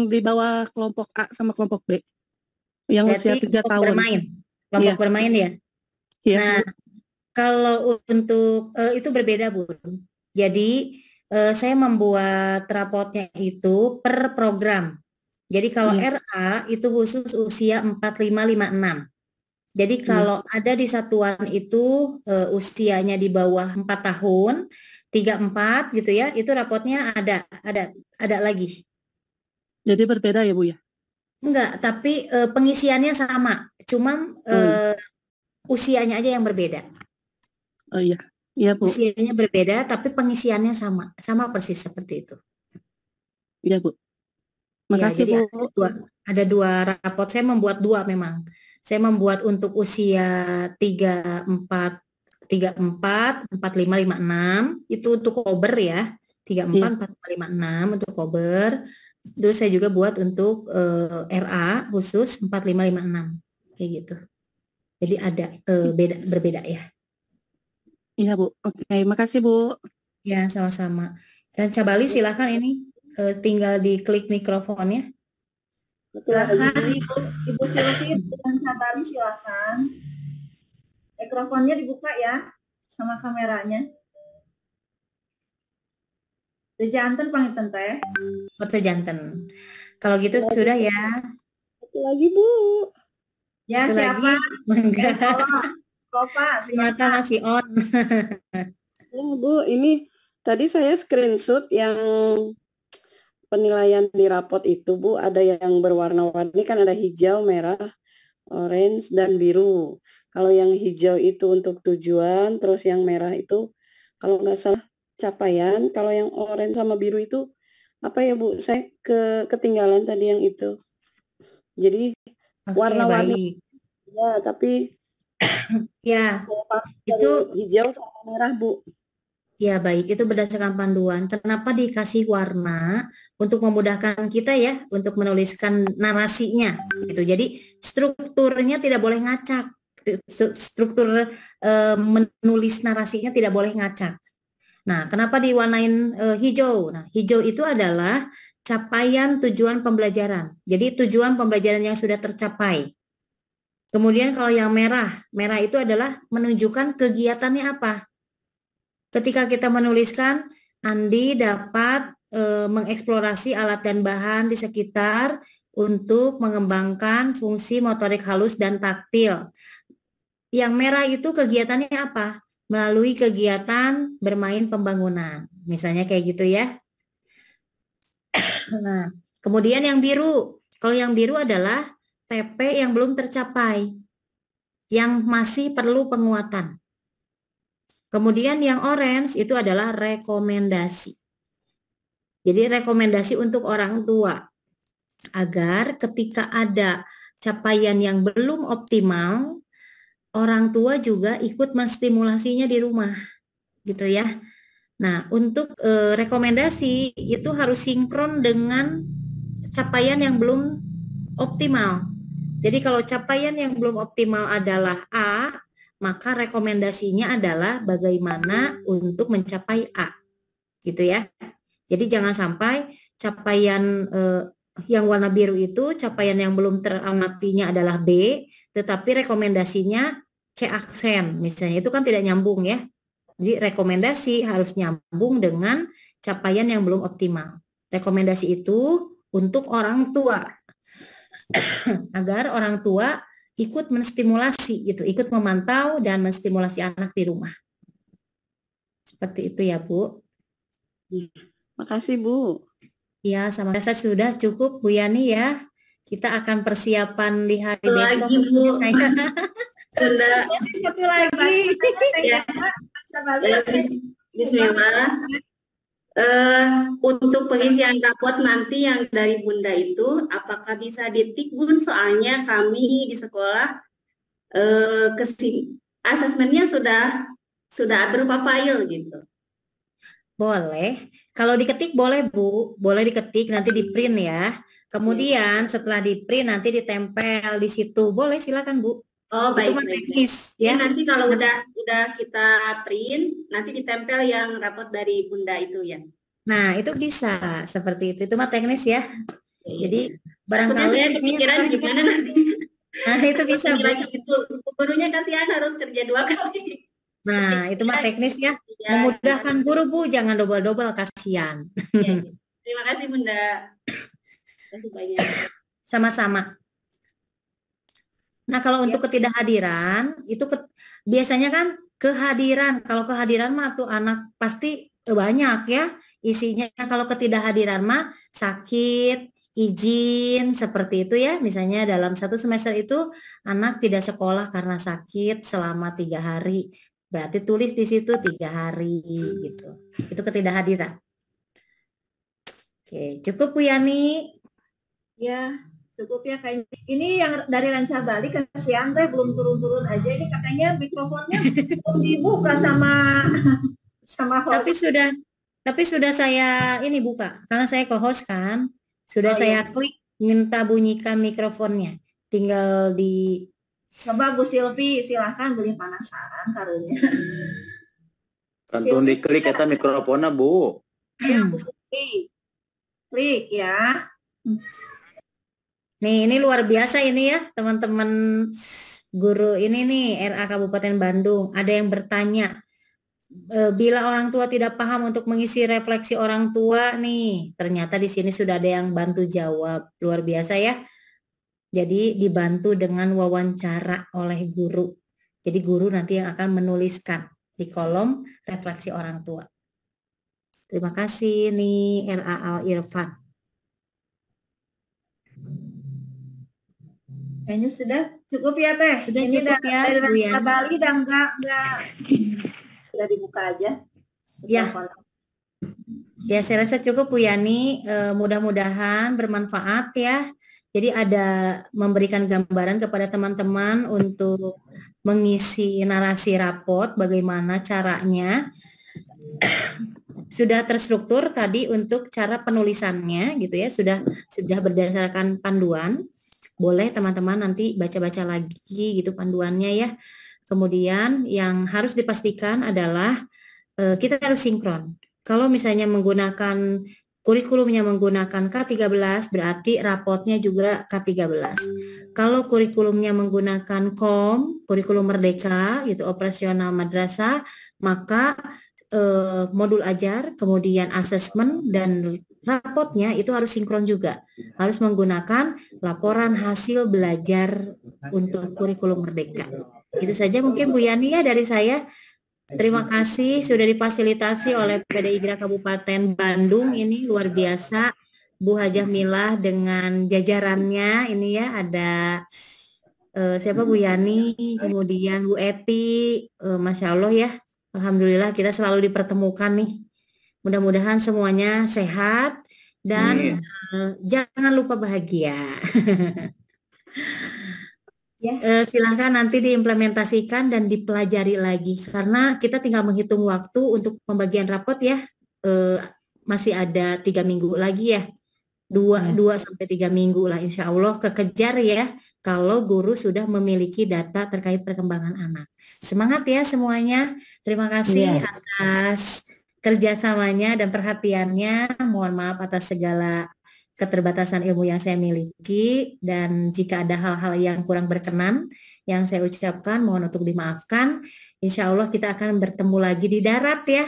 di bawah kelompok A sama kelompok B, yang usia 3 tahun. Kelompok bermain ya? Iya. Nah, kalau untuk itu berbeda Bu. Jadi saya membuat rapotnya itu per program. Jadi kalau RA itu khusus usia 4, 5, 5, 6. Jadi kalau ada di satuan itu usianya di bawah 4 tahun, 3, 4 gitu ya, itu rapotnya ada lagi. Jadi berbeda ya Bu ya? Enggak, tapi pengisiannya sama, cuma usianya aja yang berbeda. Oh iya. Iya Bu. Usianya berbeda tapi pengisiannya sama persis seperti itu. Iya Bu. Makasih ya, jadi Bu. Ada dua rapot, saya membuat 2 memang. Saya membuat untuk usia 3, 4, 4, 5, 6 itu untuk kober ya. 3, 4, 5, 6 untuk kober. Terus saya juga buat untuk RA khusus 4, 5, 6 kayak gitu. Jadi ada berbeda ya. Iya Bu, oke, makasih Bu. Ya sama-sama. Dan Cabali silakan ini tinggal diklik mikrofonnya. Silakan Ibu Silvi dan Cabali silakan. Mikrofonnya dibuka ya sama kameranya. Janten pangitan teh. Janten. Kalau gitu sudah ya. Satu lagi Bu. Ya satu siapa? Enggak. Kopa, silakan masih on. Ya Bu, ini tadi saya screenshot yang penilaian di rapot itu Bu, ada yang berwarna-warni kan, ada hijau, merah, orange, dan biru. Kalau yang hijau itu untuk tujuan, terus yang merah itu kalau nggak salah capaian, kalau yang orange sama biru itu apa ya Bu? Saya ketinggalan tadi yang itu. Jadi warna-warni ya, tapi ya itu hijau sama merah Bu. Ya baik, itu berdasarkan panduan. Kenapa dikasih warna? Untuk memudahkan kita ya, untuk menuliskan narasinya gitu. Jadi strukturnya tidak boleh ngacak. Struktur menulis narasinya tidak boleh ngacak. Nah, kenapa diwarnain hijau? Nah, hijau itu adalah capaian tujuan pembelajaran. Jadi tujuan pembelajaran yang sudah tercapai. Kemudian kalau yang merah itu adalah menunjukkan kegiatannya apa. Ketika kita menuliskan, Andi dapat mengeksplorasi alat dan bahan di sekitar untuk mengembangkan fungsi motorik halus dan taktil. Yang merah itu kegiatannya apa? Melalui kegiatan bermain pembangunan. Misalnya kayak gitu ya. Nah, kemudian yang biru. Kalau yang biru adalah TP yang belum tercapai, yang masih perlu penguatan. Kemudian yang orange itu adalah rekomendasi. Jadi rekomendasi untuk orang tua. agar ketika ada capaian yang belum optimal, orang tua juga ikut menstimulasinya di rumah, gitu ya. Nah, untuk rekomendasi itu harus sinkron dengan capaian yang belum optimal. Jadi kalau capaian yang belum optimal adalah A, maka rekomendasinya adalah bagaimana untuk mencapai A, gitu ya. Jadi jangan sampai capaian yang warna biru itu capaian yang belum teramatinya adalah B, tetapi rekomendasinya C aksen, misalnya itu kan tidak nyambung ya. Jadi rekomendasi harus nyambung dengan capaian yang belum optimal. Rekomendasi itu untuk orang tua agar orang tua ikut menstimulasi gitu, ikut memantau dan menstimulasi anak di rumah. Seperti itu ya, Bu. Makasih, Bu. Ya, sama saya sudah cukup, Bu Yani ya. Kita akan persiapan di hari besok. Lagi, Bu. Saya Bunda. Masih satu lagi. Ya. Bismillah. Untuk pengisian rapot nanti yang dari Bunda itu, apakah bisa ditik, Bun? Soalnya kami di sekolah asesmennya sudah berupa file gitu. boleh. Kalau diketik boleh, Bu. Boleh diketik, nanti di print ya. Kemudian setelah di print nanti ditempel di situ. Boleh, silakan, Bu. Oh, Itu baik, mah baik. teknis Ya, ya. nanti kalau udah kita print, nanti ditempel yang rapot dari Bunda itu ya. Nah, itu bisa seperti itu. Itu mah teknis ya. Jadi Takutnya barangkali saya misalnya kepikiran kalau- gimana nanti. Nah, itu bisa, Bu. Lagi itu gurunya kasihan harus kerja 2 kali. Nah, itu mah teknis ya. Ya, Memudahkan guru, Bu, jangan double-double, kasihan. ya. Terima kasih Bunda. Terima kasih banyak. Sama-sama. Nah, kalau untuk ketidakhadiran, itu biasanya kan kehadiran. Kalau kehadiran mah tuh anak pasti banyak ya isinya. Kalau ketidakhadiran mah sakit, izin, seperti itu ya. Misalnya dalam satu semester itu anak tidak sekolah karena sakit selama 3 hari. Berarti tulis di situ 3 hari gitu. Itu ketidakhadiran. Oke, cukup Bu Yani. Ya, cukup ya kayaknya. Ini yang dari Ranca Bali kasihan teh belum turun-turun aja. Ini katanya mikrofonnya belum dibuka sama host. Tapi sudah saya ini buka karena saya co-host kan. Sudah Oh, saya iya. klik minta bunyikan mikrofonnya. Tinggal di Coba Bu Silvi, silahkan beli panasaran karunya. Kantun diklik eta mikrofonnya, Bu. Ya, Bu Silvi. Klik ya. Nih, ini luar biasa ini ya, teman-teman guru ini nih RA Kabupaten Bandung. Ada yang bertanya, bila orang tua tidak paham untuk mengisi refleksi orang tua nih, ternyata di sini sudah ada yang bantu jawab. Luar biasa ya. Jadi dibantu dengan wawancara oleh guru. Jadi guru nanti yang akan menuliskan di kolom refleksi orang tua. Terima kasih nih RA Al Irfan. Kayaknya sudah cukup ya Teh. Sudah Ini cukup ya, dari Bu Yani. Ranca Bali dan enggak sudah dibuka aja. Ya. Ya, saya rasa cukup Bu Yani. Mudah-mudahan bermanfaat ya. Jadi ada memberikan gambaran kepada teman-teman untuk mengisi narasi rapot, bagaimana caranya. Sudah terstruktur tadi untuk cara penulisannya gitu ya, sudah berdasarkan panduan. Boleh teman-teman nanti baca-baca lagi gitu panduannya ya. Kemudian yang harus dipastikan adalah kita harus sinkron. Kalau misalnya menggunakan kurikulumnya menggunakan K13, berarti rapotnya juga K13. Kalau kurikulumnya menggunakan kurikulum merdeka, gitu operasional madrasah, maka modul ajar, kemudian asesmen dan rapotnya itu harus sinkron juga. Harus menggunakan laporan hasil belajar untuk kurikulum merdeka. Itu saja mungkin Bu Yani ya dari saya. Terima kasih sudah difasilitasi oleh PDIGRA Kabupaten Bandung, ini luar biasa. Bu Hajah Milah dengan jajarannya ini ya, ada siapa Bu Yani, kemudian Bu Eti, Masya Allah ya, Alhamdulillah kita selalu dipertemukan nih. Mudah-mudahan semuanya sehat, dan jangan lupa bahagia. Silahkan nanti diimplementasikan dan dipelajari lagi karena kita tinggal menghitung waktu untuk pembagian rapot ya. Masih ada 3 minggu lagi ya. 2 sampai 3 minggu lah insya Allah kekejar ya kalau guru sudah memiliki data terkait perkembangan anak. Semangat ya semuanya. Terima kasih atas kerjasamanya dan perhatiannya. Mohon maaf atas segala keterbatasan ilmu yang saya miliki dan jika ada hal-hal yang kurang berkenan yang saya ucapkan mohon untuk dimaafkan. Insya Allah kita akan bertemu lagi di darat ya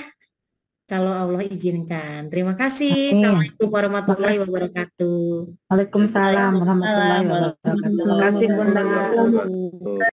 kalau Allah izinkan. Terima kasih. Assalamualaikum warahmatullahi wabarakatuh. Waalaikumsalam warahmatullahi wabarakatuh. Terima kasih Bunda.